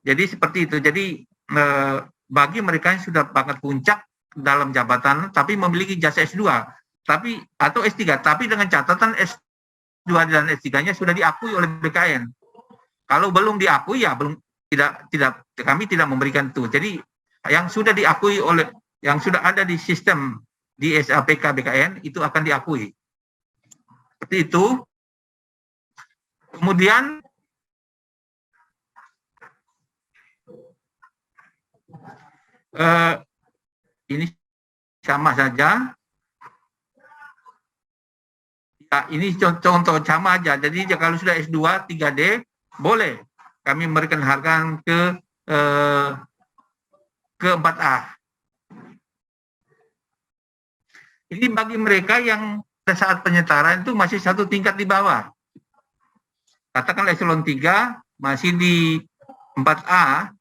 Jadi seperti itu. Jadi bagi mereka yang sudah pangkat puncak dalam jabatan tapi memiliki jasa S2 tapi atau S3 tapi dengan catatan S2 dan S3-nya sudah diakui oleh BKN. Kalau belum diakui ya belum tidak kami tidak memberikan itu. Jadi yang sudah diakui oleh yang sudah ada di sistem di SAPK BKN itu akan diakui. Seperti itu. Kemudian ini sama saja. Ya, ini contoh sama aja. Jadi kalau sudah S2 3D boleh kami memberikan harga ke 4A. Ini bagi mereka yang pada saat penyetaraan itu masih satu tingkat di bawah. Katakanlah eselon 3 masih di 4A,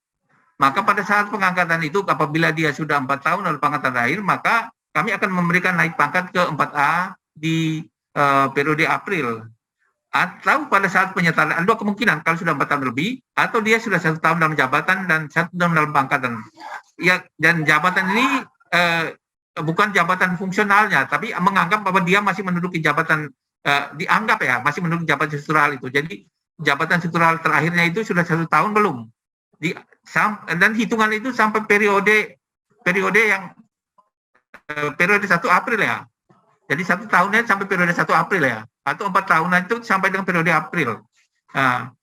maka pada saat pengangkatan itu apabila dia sudah 4 tahun dalam pangkatan terakhir, maka kami akan memberikan naik pangkat ke 4A di periode April. Atau pada saat penyetaraan, dua kemungkinan, kalau sudah 4 tahun lebih, atau dia sudah 1 tahun dalam jabatan dan 1 tahun dalam pangkatan. Ya, dan jabatan ini bukan jabatan fungsionalnya, tapi menganggap bahwa dia masih menduduki jabatan, dianggap ya, masih menduduki jabatan struktural itu. Jadi jabatan struktural terakhirnya itu sudah 1 tahun belum. Dan hitungan itu sampai periode yang periode 1 April ya. Jadi 1 tahunnya sampai periode 1 April ya, atau 4 tahunan itu sampai dengan periode April. Nah,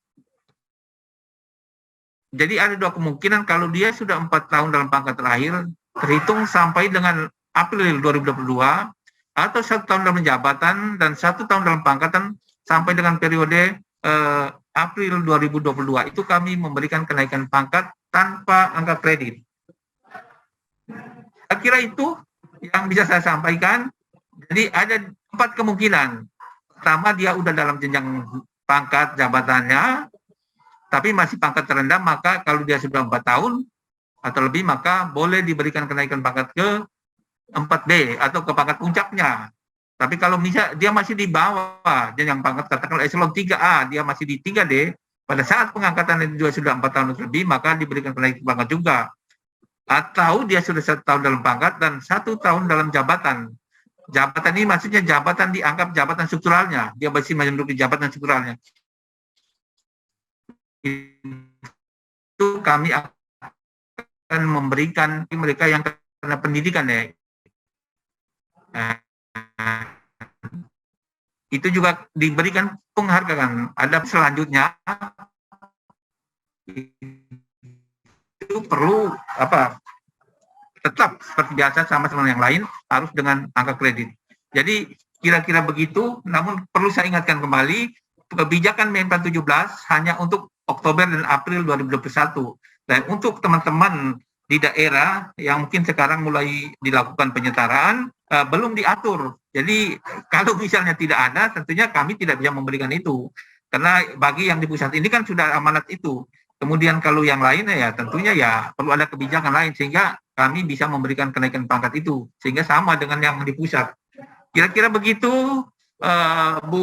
jadi ada 2 kemungkinan kalau dia sudah 4 tahun dalam pangkat terakhir, terhitung sampai dengan April 2022, atau 1 tahun dalam jabatan dan 1 tahun dalam pangkatan sampai dengan periode April 2022. Itu kami memberikan kenaikan pangkat tanpa angka kredit. Saya kira itu yang bisa saya sampaikan. Jadi ada 4 kemungkinan. Pertama, dia udah dalam jenjang pangkat jabatannya, tapi masih pangkat terendah, maka kalau dia sudah 4 tahun atau lebih, maka boleh diberikan kenaikan pangkat ke 4B atau ke pangkat puncaknya. Tapi kalau misalnya dia masih di bawah jenjang pangkat, katakanlah eselon 3A, dia masih di 3D, pada saat pengangkatan itu juga sudah 4 tahun lebih, maka diberikan kenaikan pangkat juga. Atau dia sudah 1 tahun dalam pangkat dan 1 tahun dalam jabatan. Jabatan ini maksudnya jabatan dianggap jabatan strukturalnya, dia masih menduduki jabatan strukturalnya. Itu kami akan memberikan mereka yang kena pendidikan ya. Itu juga diberikan penghargaan. Ada selanjutnya itu perlu apa? Tetap seperti biasa sama yang lain harus dengan angka kredit. Jadi kira-kira begitu, namun perlu saya ingatkan kembali, kebijakan Men 17 hanya untuk Oktober dan April 2021. Dan untuk teman-teman di daerah yang mungkin sekarang mulai dilakukan penyetaraan, belum diatur. Jadi kalau misalnya tidak ada, tentunya kami tidak bisa memberikan itu. Karena bagi yang di pusat ini kan sudah amanat itu. Kemudian kalau yang lain ya tentunya ya perlu ada kebijakan lain sehingga kami bisa memberikan kenaikan pangkat itu sehingga sama dengan yang di pusat. Kira-kira begitu, Bu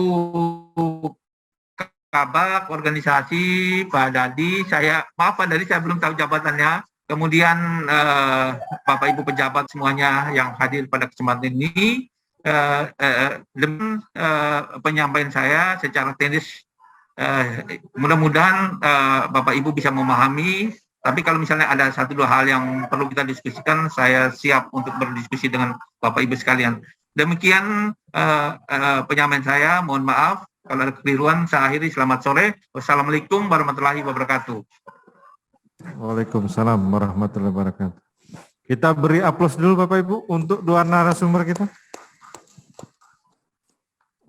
Kabak, organisasi, Pak Dadi. Maaf Pak Dadi, saya belum tahu jabatannya. Kemudian Bapak Ibu pejabat semuanya yang hadir pada kesempatan ini, dengan penyampaian saya secara teknis, mudah-mudahan Bapak Ibu bisa memahami. Tapi kalau misalnya ada 1-2 hal yang perlu kita diskusikan, saya siap untuk berdiskusi dengan Bapak Ibu sekalian. Demikian penyampaian saya, mohon maaf kalau ada kekeliruan. Saya akhiri, selamat sore. Wassalamualaikum warahmatullahi wabarakatuh. Waalaikumsalam warahmatullahi wabarakatuh. Kita beri aplaus dulu Bapak Ibu untuk 2 narasumber kita.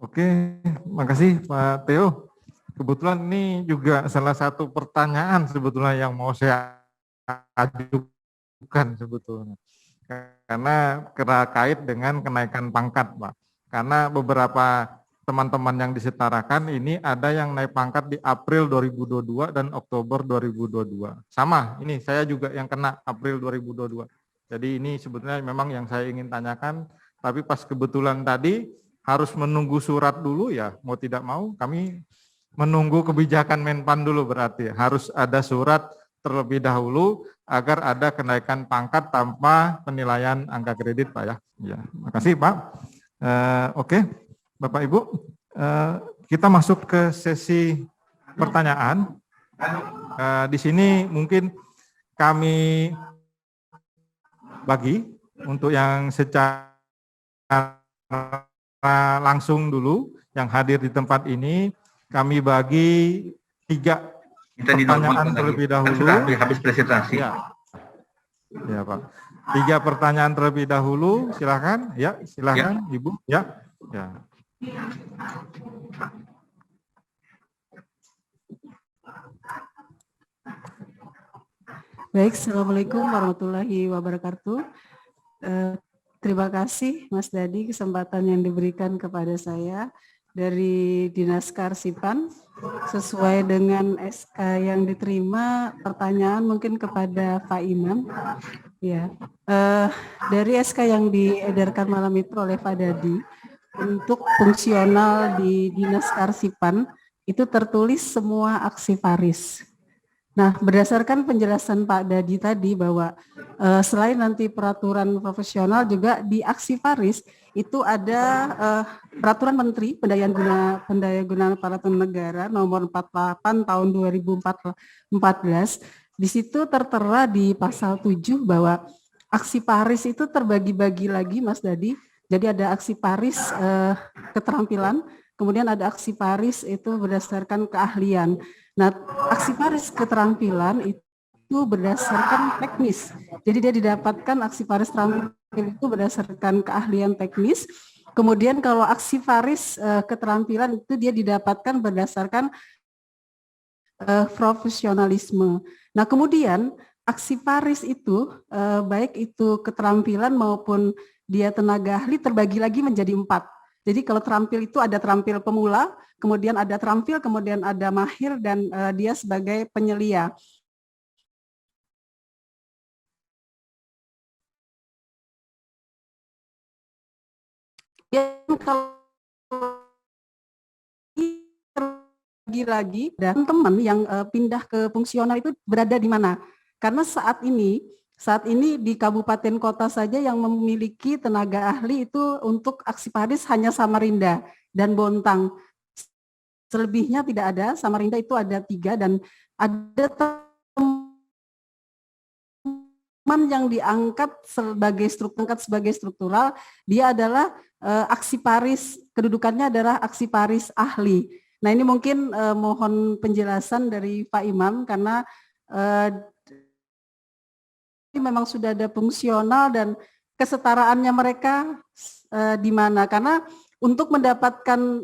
Oke, makasih Pak Theo. Kebetulan ini juga salah satu pertanyaan sebetulnya yang mau saya ajukan sebetulnya. Karena terkait dengan kenaikan pangkat, Pak. Karena beberapa teman-teman yang disetarakan ini ada yang naik pangkat di April 2022 dan Oktober 2022. Sama, ini saya juga yang kena April 2022. Jadi ini sebetulnya memang yang saya ingin tanyakan, tapi pas kebetulan tadi harus menunggu surat dulu ya, mau tidak mau kami menunggu kebijakan Menpan dulu berarti harus ada surat terlebih dahulu agar ada kenaikan pangkat tanpa penilaian angka kredit, Pak ya. Ya, makasih Pak. Oke, Bapak Ibu, kita masuk ke sesi pertanyaan. Di sini mungkin kami bagi untuk yang secara langsung dulu, yang hadir di tempat ini, kami bagi 3 pertanyaan terlebih dahulu. Sudah habis presentasi. Ya Pak. 3 pertanyaan terlebih dahulu, silakan. Ya, silakan Ibu. Ya. Baik, Assalamualaikum warahmatullahi wabarakatuh. Terima kasih Mas Dadi kesempatan yang diberikan kepada saya dari Dinas Karsipan. Sesuai dengan SK yang diterima, pertanyaan mungkin kepada Pak Imam. Ya, dari SK yang diedarkan malam itu oleh Pak Dadi, untuk fungsional di Dinas Karsipan itu tertulis semua aksiparis. Nah, berdasarkan penjelasan Pak Dadi tadi bahwa selain nanti peraturan profesional juga di aksiparis itu ada peraturan Menteri Pendaya-gunaan Aparatur Negara nomor 48 tahun 2014. Di situ tertera di pasal 7 bahwa aksiparis itu terbagi-bagi lagi Mas Dadi. Jadi ada aksiparis keterampilan, kemudian ada aksiparis itu berdasarkan keahlian. Nah, aksiparis keterampilan itu berdasarkan teknis. Jadi dia didapatkan aksiparis terampil itu berdasarkan keahlian teknis. Kemudian kalau aksiparis keterampilan itu dia didapatkan berdasarkan profesionalisme. Nah, kemudian aksiparis itu baik itu keterampilan maupun dia tenaga ahli terbagi lagi menjadi 4. Jadi kalau terampil itu ada terampil pemula, kemudian ada terampil, kemudian ada mahir, dan dia sebagai penyelia. Yang kalau lagi dan teman yang pindah ke fungsional itu berada di mana? Karena saat ini di kabupaten kota saja yang memiliki tenaga ahli itu untuk aksiparis hanya Samarinda dan Bontang. Selebihnya tidak ada. Samarinda itu ada 3 dan ada teman yang diangkat sebagai struktural, dia adalah aksiparis, kedudukannya adalah aksiparis ahli. Nah, ini mungkin mohon penjelasan dari Pak Imam karena memang sudah ada fungsional dan kesetaraannya mereka di mana, karena untuk mendapatkan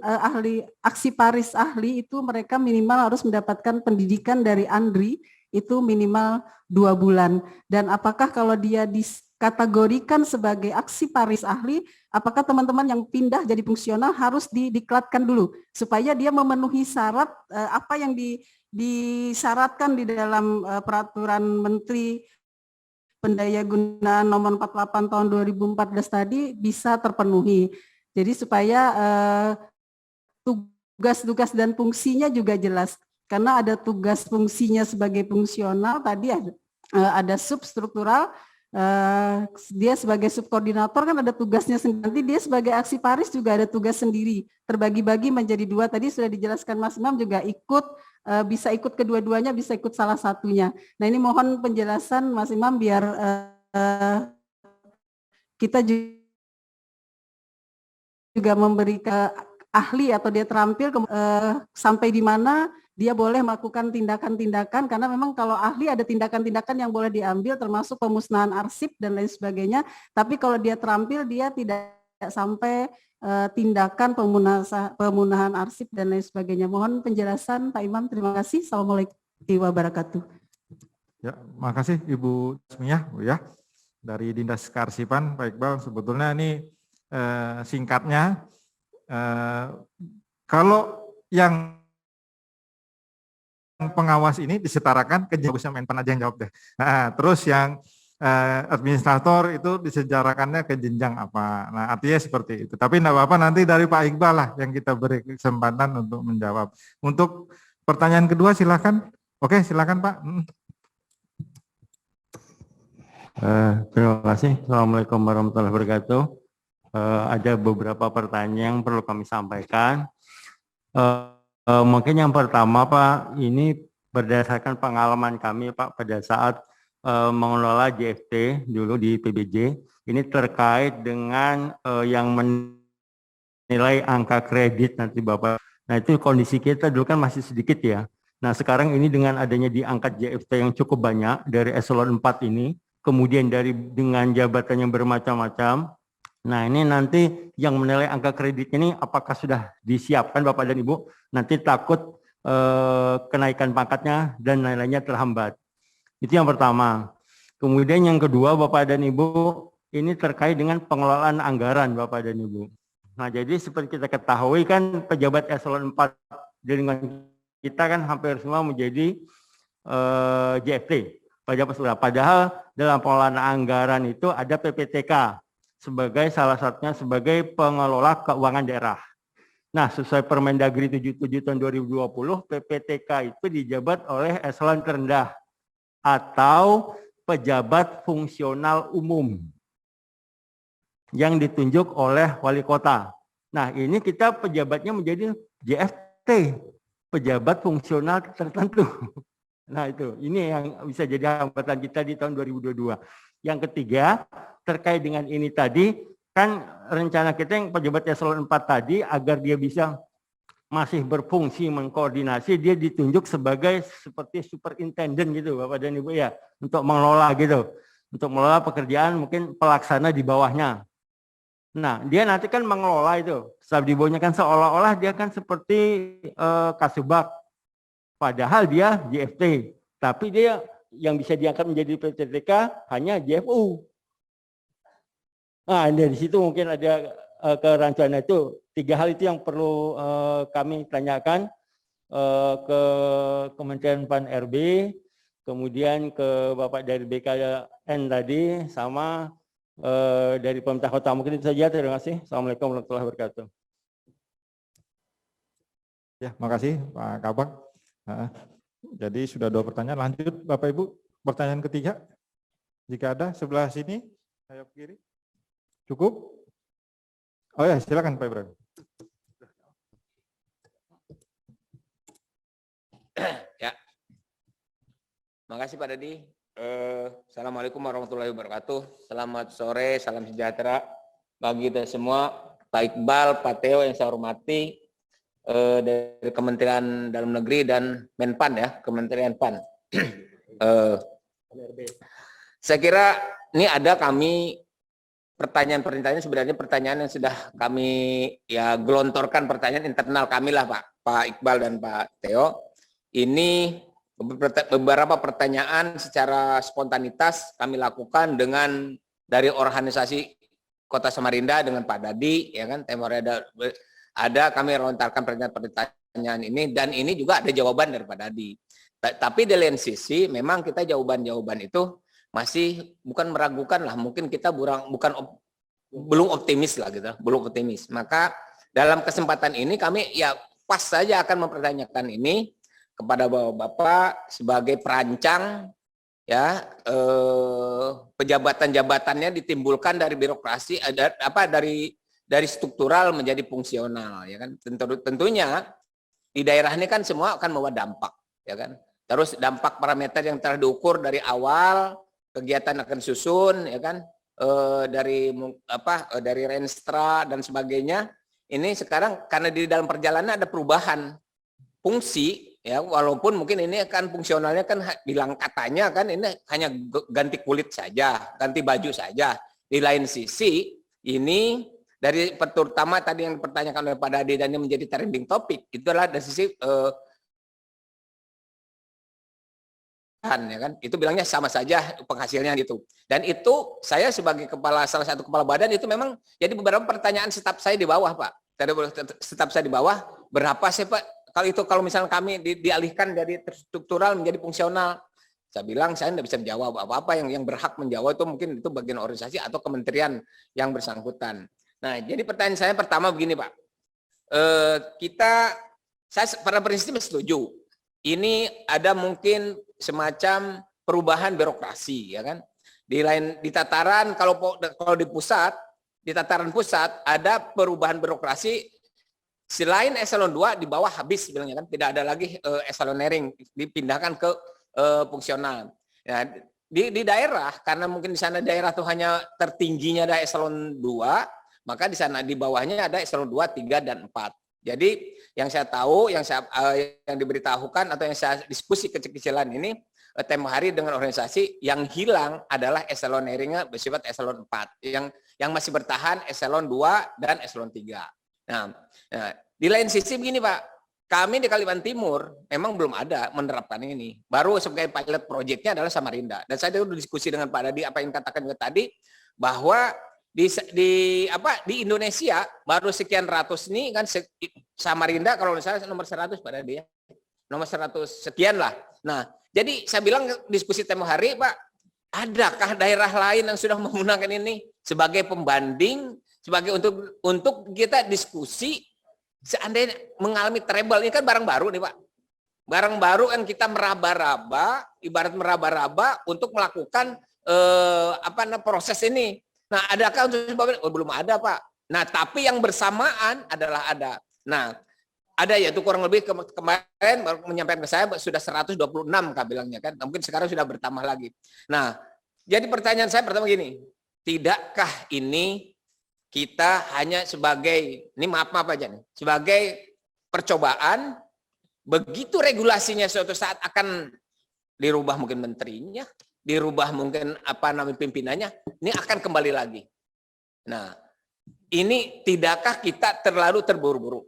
aksiparis ahli itu mereka minimal harus mendapatkan pendidikan dari ANDRI itu minimal 2 bulan. Dan apakah kalau dia dikategorikan sebagai aksiparis ahli, apakah teman-teman yang pindah jadi fungsional harus didiklatkan dulu supaya dia memenuhi syarat apa yang disyaratkan di dalam peraturan Menteri Pendaya-gunaan nomor 48 tahun 2014 tadi bisa terpenuhi. Jadi supaya tugas-tugas dan fungsinya juga jelas. Karena ada tugas fungsinya sebagai fungsional, tadi ada substruktural, dia sebagai subkoordinator kan ada tugasnya sendiri. Nanti dia sebagai aksiparis juga ada tugas sendiri. Terbagi-bagi menjadi 2, tadi sudah dijelaskan Mas Imam juga bisa ikut kedua-duanya, bisa ikut salah satunya. Nah, ini mohon penjelasan Mas Imam biar kita juga memberi ke ahli atau dia terampil sampai di mana dia boleh melakukan tindakan-tindakan, karena memang kalau ahli ada tindakan-tindakan yang boleh diambil termasuk pemusnahan arsip dan lain sebagainya, tapi kalau dia terampil dia tidak sampai tindakan pemusnahan arsip dan lain sebagainya. Mohon penjelasan Pak Imam, terima kasih. Assalamualaikum warahmatullahi wabarakatuh. Ya, makasih Ibu Tasmiyah, ya, dari Dinas Karsipan. Pak Iqbal, sebetulnya ini singkatnya, kalau yang pengawas ini disetarakan ke jenjang, Menpan aja yang jawab deh. Nah, terus yang administrator itu disetarakannya ke jenjang apa. Nah, artinya seperti itu. Tapi enggak apa-apa, nanti dari Pak Iqbal lah yang kita beri kesempatan untuk menjawab. Untuk pertanyaan kedua silakan. Oke, silakan Pak. Terima kasih. Assalamualaikum warahmatullahi wabarakatuh. Ada beberapa pertanyaan yang perlu kami sampaikan. Mungkin yang pertama Pak, ini berdasarkan pengalaman kami Pak pada saat mengelola JFT dulu di PBJ, ini terkait dengan yang menilai angka kredit nanti Bapak. Nah itu kondisi kita dulu kan masih sedikit ya. Nah sekarang ini dengan adanya diangkat JFT yang cukup banyak dari eselon 4 ini, kemudian dengan jabatan yang bermacam-macam. Nah ini nanti yang menilai angka kredit ini apakah sudah disiapkan Bapak dan Ibu? Nanti takut kenaikan pangkatnya dan nilainya terhambat. Itu yang pertama. Kemudian yang kedua Bapak dan Ibu, ini terkait dengan pengelolaan anggaran Bapak dan Ibu. Nah jadi seperti kita ketahui kan pejabat eselon 4 di lingkungan kita kan hampir semua menjadi JFT. Padahal dalam pengelolaan anggaran itu ada PPTK sebagai salah satunya sebagai pengelola keuangan daerah. Nah, sesuai Permendagri 77 tahun 2020, PPTK itu dijabat oleh eselon terendah atau pejabat fungsional umum yang ditunjuk oleh wali kota. Nah, ini kita pejabatnya menjadi JFT, pejabat fungsional tertentu. Nah itu, ini yang bisa jadi hambatan kita di tahun 2022. Yang ketiga, terkait dengan ini tadi, kan rencana kita yang pejabat eselon 4 tadi, agar dia bisa masih berfungsi mengkoordinasi, dia ditunjuk sebagai seperti superintendent gitu Bapak dan Ibu ya, untuk mengelola gitu. Untuk mengelola pekerjaan mungkin pelaksana di bawahnya. Nah, dia nanti kan mengelola itu. Staf di bawahnya kan seolah-olah dia kan seperti Kasubag. Padahal dia JFT, tapi dia yang bisa diangkat menjadi PPTK hanya JFU. Nah, dari situ mungkin ada kerancuan itu. 3 hal itu yang perlu kami tanyakan ke Kementerian PAN RB, kemudian ke Bapak dari BKN tadi, sama dari pemerintah kota. Mungkin itu saja. Terima kasih. Assalamualaikum warahmatullahi wabarakatuh. Ya, makasih Pak Kabak. Jadi sudah 2 pertanyaan. Lanjut Bapak Ibu, pertanyaan ketiga. Jika ada sebelah sini, sayap kiri. Cukup? Oh ya, silakan Pak Ibrahim. Ya, makasih Pak Dadi. Assalamualaikum warahmatullahi wabarakatuh. Selamat sore, salam sejahtera bagi kita semua. Pak Iqbal, Pak Theo yang saya hormati, dari Kementerian Dalam Negeri dan Menpan ya, Kementerian PAN. Saya kira ini ada kami pertanyaan-pertanyaan, sebenarnya pertanyaan yang sudah kami ya gelontorkan, pertanyaan internal kami lah Pak Iqbal dan Pak Theo. Ini beberapa pertanyaan secara spontanitas kami lakukan dengan dari organisasi Kota Samarinda dengan Pak Dadi, ya kan, temanya ada kami lontarkan pertanyaan ini, dan ini juga ada jawaban dari Pak Dadi. Tapi di lain sisi memang kita jawaban-jawaban itu masih bukan meragukan lah, mungkin kita belum optimis lah gitu, belum optimis. Maka dalam kesempatan ini kami ya pas saja akan mempertanyakan ini kepada Bapak sebagai perancang ya, pejabatan-jabatannya ditimbulkan dari birokrasi, dari struktural menjadi fungsional, ya kan. Tentunya di daerah ini kan semua akan membawa dampak, ya kan. Terus dampak parameter yang telah diukur dari awal kegiatan akan susun, ya kan, dari Renstra dan sebagainya. Ini sekarang karena di dalam perjalanan ada perubahan fungsi, ya, walaupun mungkin ini kan fungsionalnya kan bilang katanya kan ini hanya ganti kulit saja, ganti baju saja. Di lain sisi ini dari terutama tadi yang dipertanyakan oleh Pak Dadi dan ini menjadi trending topik, itulah dari sisi ya kan, itu bilangnya sama saja penghasilnya gitu. Dan itu saya sebagai salah satu kepala badan itu memang jadi beberapa pertanyaan staf saya di bawah Pak. Staf saya di bawah, berapa sih Pak kalau misalnya kami dialihkan dari struktural menjadi fungsional? Saya bilang saya tidak bisa menjawab apa-apa, yang berhak menjawab itu mungkin itu bagian organisasi atau kementerian yang bersangkutan. Nah, jadi pertanyaan saya pertama begini Pak, saya pada prinsipnya setuju. Ini ada mungkin semacam perubahan birokrasi, ya kan? Di tataran kalau di pusat, di tataran pusat ada perubahan birokrasi selain eselon 2 di bawah habis bilangnya kan, tidak ada lagi eselonering, dipindahkan ke fungsional. Ya, di daerah karena mungkin di sana daerah tuh hanya tertingginya ada eselon 2, maka di sana di bawahnya ada eselon 2, 3 dan 4. Jadi yang saya tahu, yang diberitahukan atau yang saya diskusi kecil-kecilan ini tempo hari dengan organisasi yang hilang adalah eseloneringnya bersifat eselon 4. Yang masih bertahan eselon 2 dan eselon 3. Nah, di lain sisi begini Pak, kami di Kalimantan Timur memang belum ada menerapkan ini. Baru sebagai pilot projectnya adalah Samarinda. Dan saya sudah diskusi dengan Pak Dadi apa yang katakan juga tadi bahwa di Indonesia baru sekian ratus ini kan Samarinda kalau misalnya nomor 100 Pak Dadi ya. Nomor 100 sekian lah. Nah, jadi saya bilang diskusi tempo hari Pak, adakah daerah lain yang sudah menggunakan ini sebagai pembanding, sebagai untuk kita diskusi seandainya mengalami trouble, ini kan barang baru nih Pak. Barang baru kan kita meraba-raba, ibarat meraba-raba untuk melakukan proses ini. Nah, adakah untuk sebabnya? Oh, belum ada Pak. Nah, tapi yang bersamaan adalah ada. Nah, ada yaitu kurang lebih kemarin baru menyampaikan ke saya sudah 126 Kak bilangnya kan. Mungkin sekarang sudah bertambah lagi. Nah, jadi pertanyaan saya pertama gini, tidakkah ini kita hanya sebagai, ini maaf aja nih, sebagai percobaan, begitu regulasinya suatu saat akan dirubah mungkin menterinya, dirubah mungkin pimpinannya, ini akan kembali lagi. Nah, ini tidakkah kita terlalu terburu-buru?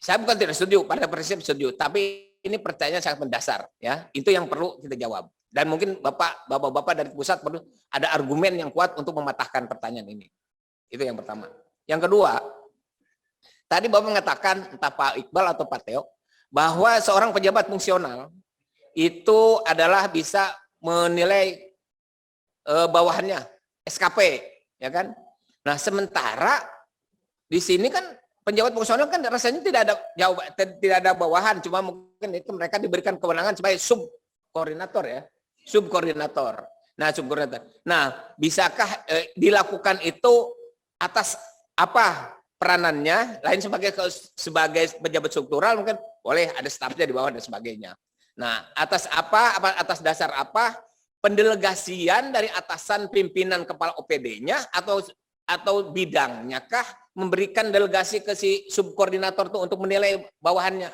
Saya bukan tidak setuju, pada prinsip setuju, tapi ini pertanyaan sangat mendasar, ya. Itu yang perlu kita jawab. Dan mungkin bapak-bapak dari pusat perlu ada argumen yang kuat untuk mematahkan pertanyaan ini. Itu yang pertama. Yang kedua, tadi Bapak mengatakan, entah Pak Iqbal atau Pak Teo, bahwa seorang pejabat fungsional itu adalah bisa menilai bawahannya, SKP, ya kan? Nah, sementara di sini kan pejabat fungsional kan rasanya tidak ada bawahan, cuma mungkin itu mereka diberikan kewenangan sebagai subkoordinator ya, subkoordinator. Nah, subkoordinator. Nah, bisakah dilakukan itu atas apa peranannya? Lain sebagai pejabat struktural mungkin boleh ada stafnya di bawah dan sebagainya. Nah, atas atas dasar apa pendelegasian dari atasan pimpinan kepala OPD-nya atau bidangnya kah memberikan delegasi ke si subkoordinator itu untuk menilai bawahannya?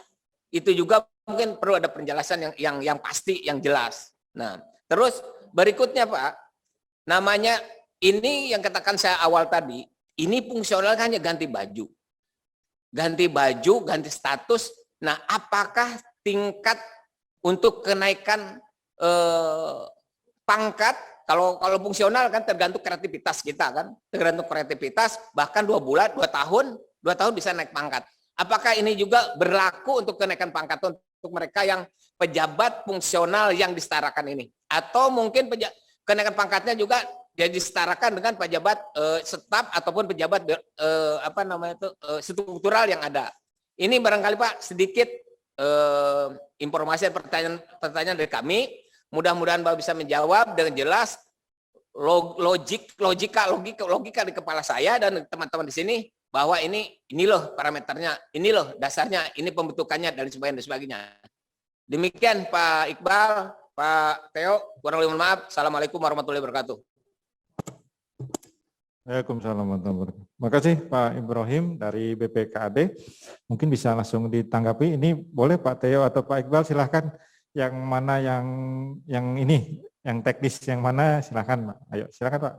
Itu juga mungkin perlu ada penjelasan yang pasti, yang jelas. Nah, terus berikutnya Pak, namanya ini yang katakan saya awal tadi, ini fungsional hanya ganti baju, ganti status. Nah, apakah tingkat untuk kenaikan pangkat, kalau fungsional kan tergantung kreativitas kita kan, tergantung kreativitas, bahkan 2 tahun bisa naik pangkat. Apakah ini juga berlaku untuk kenaikan pangkat untuk mereka yang pejabat fungsional yang disetarakan ini? Atau mungkin kenaikan pangkatnya juga jadi disetarakan dengan pejabat staf ataupun pejabat struktural yang ada. Ini barangkali Pak sedikit informasi dan pertanyaan dari kami. Mudah-mudahan Bapak bisa menjawab dengan jelas, logika di kepala saya dan teman-teman di sini bahwa ini loh parameternya, ini loh dasarnya, ini pembentukannya dan sebagainya. Demikian Pak Iqbal, Pak Teo, kurang lebih mohon maaf. Assalamualaikum warahmatullahi wabarakatuh. Waalaikumsalam warahmatullahi wabarakatuh. Terima kasih Pak Ibrahim dari BPKAD. Mungkin bisa langsung ditanggapi. Ini boleh Pak Teo atau Pak Iqbal, silahkan. Yang mana yang ini, yang teknis yang mana, silahkan Pak. Ayo, silahkan Pak.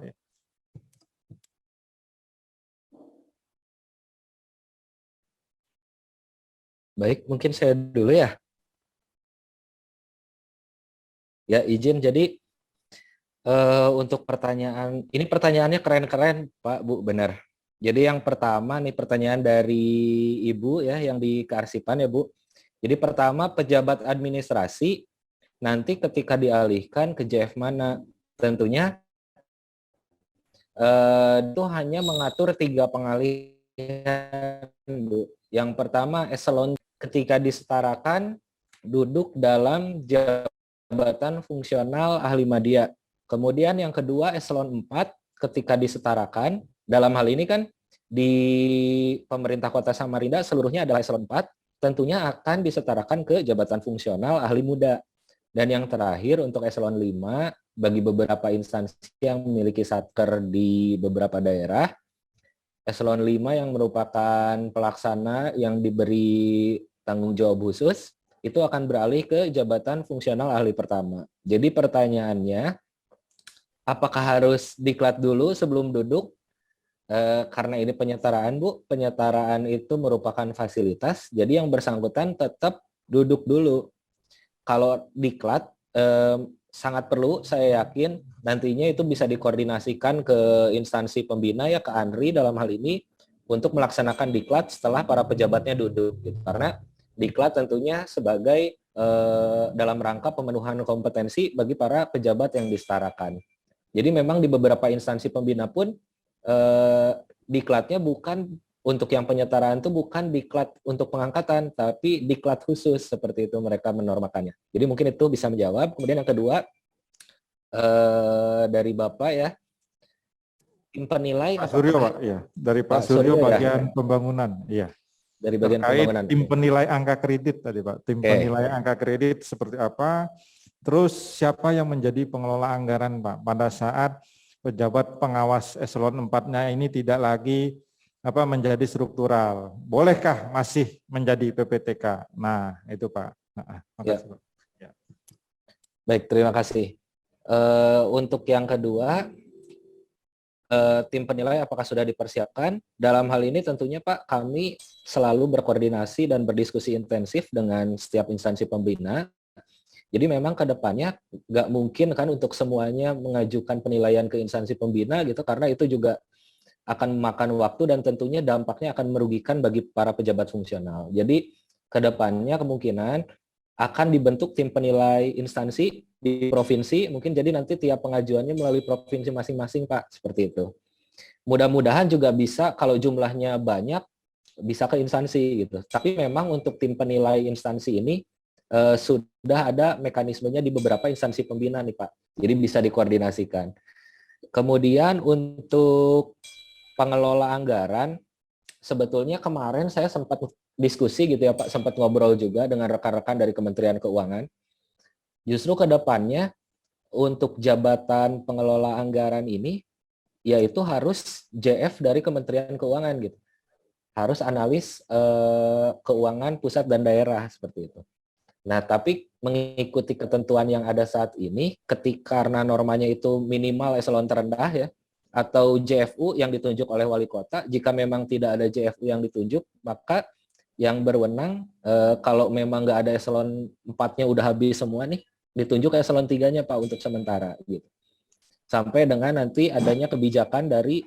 Baik, mungkin saya dulu ya. Ya, izin. Jadi untuk pertanyaan, ini pertanyaannya keren-keren Pak, Bu, benar. Jadi yang pertama nih pertanyaan dari Ibu ya, yang di kearsipan ya Bu. Jadi pertama, pejabat administrasi nanti ketika dialihkan ke JF mana? Tentunya itu hanya mengatur 3 pengalihan, Bu. Yang pertama, eselon ketika disetarakan duduk dalam jabatan fungsional ahli media. Kemudian yang kedua eselon 4 ketika disetarakan, dalam hal ini kan di pemerintah Kota Samarinda seluruhnya adalah eselon 4, tentunya akan disetarakan ke jabatan fungsional ahli muda. Dan yang terakhir untuk eselon 5 bagi beberapa instansi yang memiliki satker di beberapa daerah, eselon 5 yang merupakan pelaksana yang diberi tanggung jawab khusus itu akan beralih ke jabatan fungsional ahli pertama. Jadi pertanyaannya, apakah harus diklat dulu sebelum duduk? Karena ini penyetaraan, Bu. Penyetaraan itu merupakan fasilitas, jadi yang bersangkutan tetap duduk dulu. Kalau diklat, sangat perlu, saya yakin nantinya itu bisa dikoordinasikan ke instansi pembina ya, ke ANRI dalam hal ini, untuk melaksanakan diklat setelah para pejabatnya duduk. Gitu. Karena diklat tentunya sebagai dalam rangka pemenuhan kompetensi bagi para pejabat yang disetarakan. Jadi memang di beberapa instansi pembina pun diklatnya bukan untuk yang penyetaraan itu bukan diklat untuk pengangkatan, tapi diklat khusus, seperti itu mereka menormakannya. Jadi mungkin itu bisa menjawab. Kemudian yang kedua, dari Bapak ya, tim penilai. Pak Suryo, Pak, ya. Dari Pak Suryo bagian pembangunan, iya. Dari bagian Terkait pembangunan. tim penilai angka kredit tadi, Pak. Tim penilai angka kredit seperti apa? Terus siapa yang menjadi pengelola anggaran, Pak, pada saat pejabat pengawas eselon 4-nya ini tidak lagi menjadi struktural? Bolehkah masih menjadi PPTK? Nah, itu Pak. Makasih, Pak. Ya. Baik, terima kasih. Untuk yang kedua, tim penilai apakah sudah dipersiapkan? Dalam hal ini tentunya Pak, kami selalu berkoordinasi dan berdiskusi intensif dengan setiap instansi pembina. Jadi memang ke depannya nggak mungkin kan untuk semuanya mengajukan penilaian ke instansi pembina gitu, karena itu juga akan memakan waktu dan tentunya dampaknya akan merugikan bagi para pejabat fungsional. Jadi ke depannya kemungkinan akan dibentuk tim penilai instansi di provinsi, mungkin jadi nanti tiap pengajuannya melalui provinsi masing-masing Pak, seperti itu. Mudah-mudahan juga bisa kalau jumlahnya banyak bisa ke instansi gitu. Tapi memang untuk tim penilai instansi ini sudah ada mekanismenya di beberapa instansi pembina nih Pak. Jadi bisa dikoordinasikan. Kemudian untuk pengelola anggaran, sebetulnya kemarin saya sempat diskusi gitu ya Pak, sempat ngobrol juga dengan rekan-rekan dari Kementerian Keuangan. Justru ke depannya untuk jabatan pengelola anggaran ini, yaitu harus JF dari Kementerian Keuangan gitu. Harus analis keuangan pusat dan daerah seperti itu. Nah, tapi mengikuti ketentuan yang ada saat ini, karena normanya itu minimal eselon terendah ya, atau JFU yang ditunjuk oleh wali kota, jika memang tidak ada JFU yang ditunjuk, maka yang berwenang, kalau memang nggak ada eselon 4-nya udah habis semua nih, ditunjuk eselon 3-nya Pak untuk sementara. Gitu. Sampai dengan nanti adanya kebijakan dari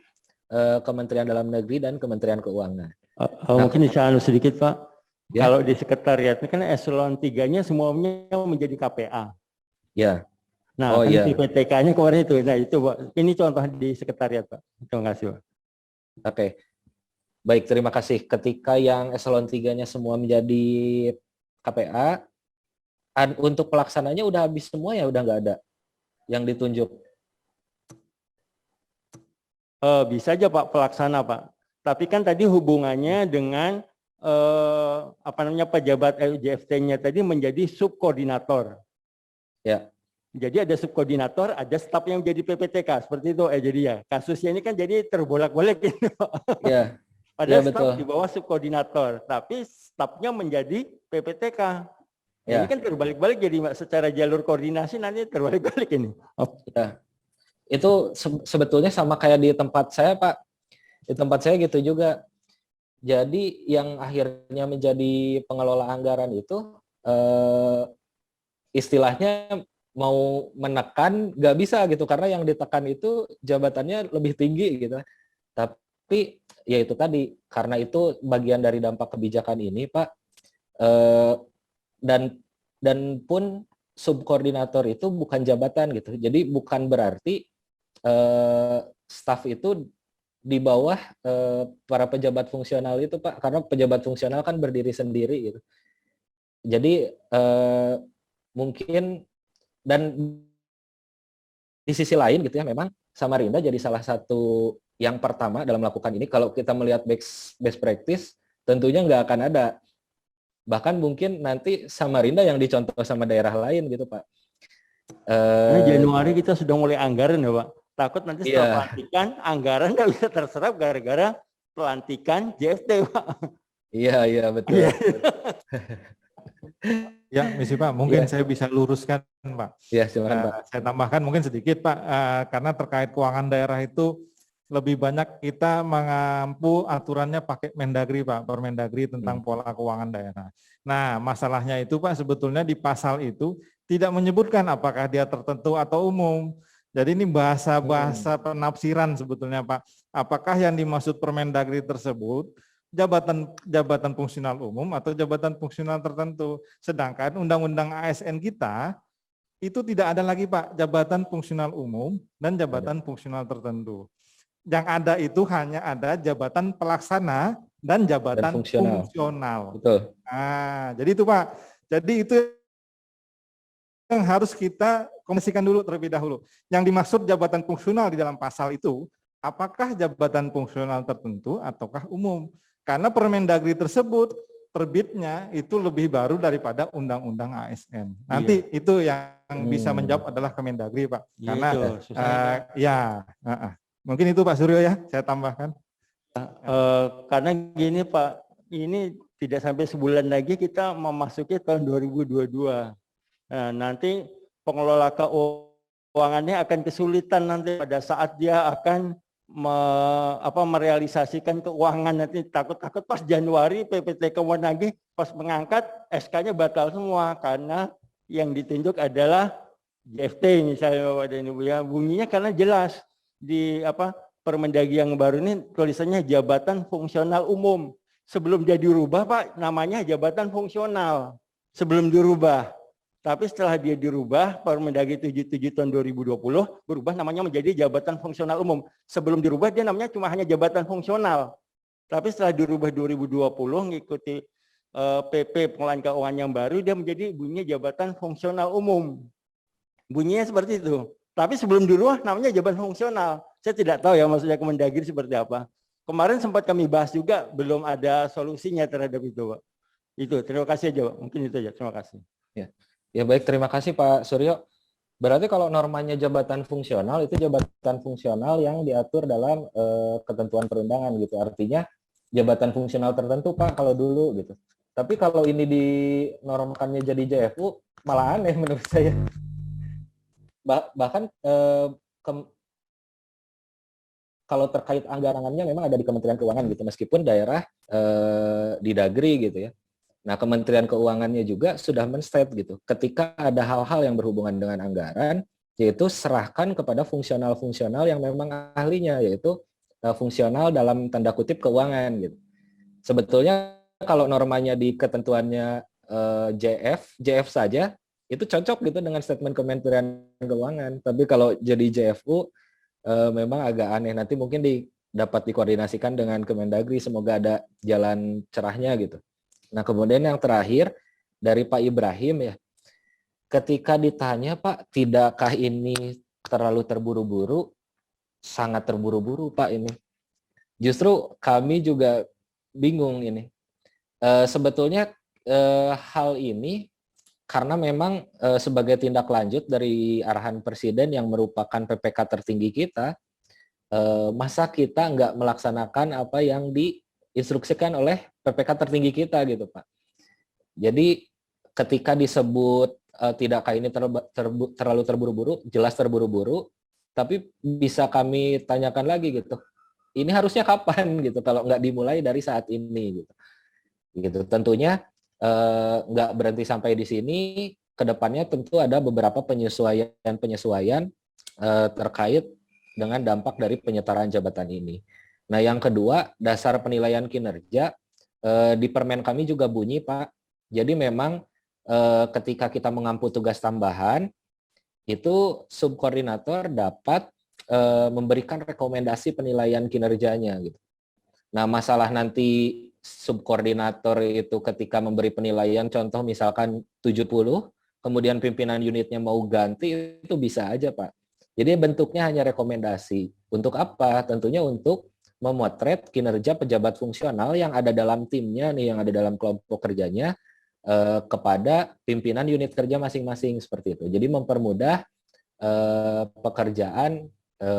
Kementerian Dalam Negeri dan Kementerian Keuangan. Mungkin bisa sedikit Pak. Ya. Kalau di sekretariat ini kan eselon 3-nya semuanya menjadi KPA. Ya. Nah, kan di PTK-nya kemarin itu. Nah, itu Pak. Ini contoh di sekretariat Pak. Terima kasih Pak. Oke. Baik, terima kasih. Ketika yang eselon 3-nya semua menjadi KPA, untuk pelaksananya udah habis semua ya, udah nggak ada yang ditunjuk. Bisa aja Pak pelaksana Pak. Tapi kan tadi hubungannya dengan pejabat LJFT-nya tadi menjadi subkoordinator. Ya. Jadi ada subkoordinator, ada staf yang jadi PPTK seperti itu. Jadi ya kasusnya ini kan jadi terbolak-balik gitu. Ya. Padahal ya, staf di bawah subkoordinator, tapi stafnya menjadi PPTK. Ya. Ini kan terbalik-balik jadi secara jalur koordinasi nanti terbalik-balik ini. Ya. Itu sebetulnya sama kayak di tempat saya Pak. Di tempat saya gitu juga. Jadi yang akhirnya menjadi pengelola anggaran itu istilahnya mau menekan nggak bisa gitu, karena yang ditekan itu jabatannya lebih tinggi gitu. Tapi ya itu tadi, karena itu bagian dari dampak kebijakan ini Pak, dan pun subkoordinator itu bukan jabatan gitu. Jadi bukan berarti staf itu di bawah para pejabat fungsional itu Pak, karena pejabat fungsional kan berdiri sendiri gitu. Jadi mungkin dan di sisi lain gitu ya, memang Samarinda jadi salah satu yang pertama dalam melakukan ini. Kalau kita melihat best practice, tentunya nggak akan ada. Bahkan mungkin nanti Samarinda yang dicontoh sama daerah lain gitu Pak. Karena Januari kita sudah mulai anggaran ya Pak. Takut nanti setelah Iya. pelantikan anggaran nggak bisa terserap gara-gara pelantikan JFT Pak. Iya betul. Iya. Ya, misi Pak, mungkin Ya. saya bisa luruskan Pak. Iya, silakan Pak. Saya tambahkan mungkin sedikit Pak, karena terkait keuangan daerah itu lebih banyak kita mengampu aturannya pakai Mendagri Pak, Permendagri tentang pola keuangan daerah. Nah, masalahnya itu Pak, sebetulnya di pasal itu tidak menyebutkan apakah dia tertentu atau umum. Jadi ini bahasa penafsiran sebetulnya Pak. Apakah yang dimaksud Permendagri tersebut jabatan fungsional umum atau jabatan fungsional tertentu. Sedangkan Undang-Undang ASN kita itu tidak ada lagi Pak jabatan fungsional umum dan jabatan fungsional tertentu. Yang ada itu hanya ada jabatan pelaksana dan jabatan fungsional. Betul. Nah, jadi itu Pak. Jadi itu yang harus kita komunikasikan dulu terlebih dahulu. Yang dimaksud jabatan fungsional di dalam pasal itu, apakah jabatan fungsional tertentu ataukah umum? Karena Permendagri tersebut terbitnya itu lebih baru daripada Undang-Undang ASN. Nanti itu yang bisa menjawab adalah Kemendagri Pak. Karena mungkin itu Pak Suryo ya, saya tambahkan. Karena gini Pak, ini tidak sampai sebulan lagi kita memasuki tahun 2022. Nah, nanti pengelola keuangannya akan kesulitan nanti pada saat dia akan merealisasikan keuangan, nanti takut-takut pas Januari PPT Kemenagri pas mengangkat SK-nya batal semua karena yang ditunjuk adalah JFT misalnya Bapak dan Ibu ya. Bunyinya karena jelas di Permendagri yang baru ini tulisannya jabatan fungsional umum. Sebelum dia dirubah Pak namanya jabatan fungsional. Sebelum dirubah. Tapi setelah dia dirubah, Permendagri 77 tahun 2020, berubah namanya menjadi jabatan fungsional umum. Sebelum dirubah dia namanya cuma hanya jabatan fungsional. Tapi setelah dirubah 2020, mengikuti PP pengelolaan keuangan yang baru, dia menjadi bunyinya jabatan fungsional umum. Bunyinya seperti itu. Tapi sebelum dirubah namanya jabatan fungsional. Saya tidak tahu ya maksudnya Kemendagri seperti apa. Kemarin sempat kami bahas juga, belum ada solusinya terhadap itu Pak. Itu, terima kasih aja Pak. Mungkin itu aja, terima kasih. Ya baik, terima kasih Pak Suryo. Berarti kalau normanya jabatan fungsional itu jabatan fungsional yang diatur dalam ketentuan perundangan gitu. Artinya jabatan fungsional tertentu Pak kalau dulu gitu. Tapi kalau ini dinormalkannya jadi JFU malah aneh menurut saya. Bahkan kalau terkait anggarannya memang ada di Kementerian Keuangan gitu, meskipun daerah di Dagri gitu ya. Nah, Kementerian Keuangannya juga sudah men-state gitu. Ketika ada hal-hal yang berhubungan dengan anggaran, yaitu serahkan kepada fungsional-fungsional yang memang ahlinya, yaitu fungsional dalam tanda kutip keuangan gitu. Sebetulnya kalau normanya di ketentuannya JF saja, itu cocok gitu dengan statement Kementerian Keuangan. Tapi kalau jadi JFU, memang agak aneh. Nanti mungkin dapat dikoordinasikan dengan Kemendagri, semoga ada jalan cerahnya gitu. Nah, kemudian yang terakhir dari Pak Ibrahim ya, ketika ditanya Pak, tidakkah ini terlalu terburu-buru? Sangat terburu-buru Pak ini. Justru kami juga bingung ini. Sebetulnya hal ini karena memang sebagai tindak lanjut dari arahan Presiden yang merupakan PPK tertinggi kita, masa kita nggak melaksanakan apa yang diinstruksikan oleh PPK tertinggi kita gitu Pak. Jadi ketika disebut tidakkah ini terlalu terburu-buru, jelas terburu-buru, tapi bisa kami tanyakan lagi gitu. Ini harusnya kapan gitu kalau nggak dimulai dari saat ini gitu. Gitu. Tentunya nggak berhenti sampai di sini. Kedepannya tentu ada beberapa penyesuaian terkait dengan dampak dari penyetaraan jabatan ini. Nah, yang kedua, dasar penilaian kinerja di permen kami juga bunyi, Pak. Jadi memang ketika kita mengampu tugas tambahan, itu subkoordinator dapat memberikan rekomendasi penilaian kinerjanya gitu. Nah, masalah nanti subkoordinator itu ketika memberi penilaian, contoh misalkan 70, kemudian pimpinan unitnya mau ganti, itu bisa aja Pak. Jadi bentuknya hanya rekomendasi. Untuk apa? Tentunya untuk memotret kinerja pejabat fungsional yang ada dalam timnya nih, yang ada dalam kelompok kerjanya kepada pimpinan unit kerja masing-masing seperti itu. Jadi mempermudah pekerjaan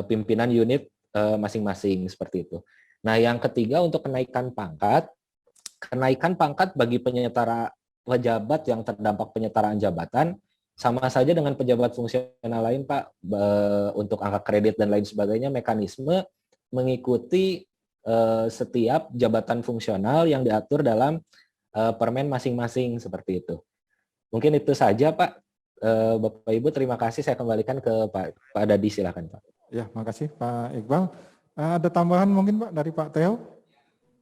pimpinan unit masing-masing seperti itu. Nah, yang ketiga untuk kenaikan pangkat bagi penyetara pejabat yang terdampak penyetaraan jabatan sama saja dengan pejabat fungsional lain, Pak. Untuk angka kredit dan lain sebagainya, mekanisme mengikuti setiap jabatan fungsional yang diatur dalam permen masing-masing seperti itu. Mungkin itu saja, Pak. Bapak Ibu, terima kasih. Saya kembalikan ke Pak Dadi, silakan, Pak. Ya, makasih Pak Iqbal. Ada tambahan mungkin Pak dari Pak Theo?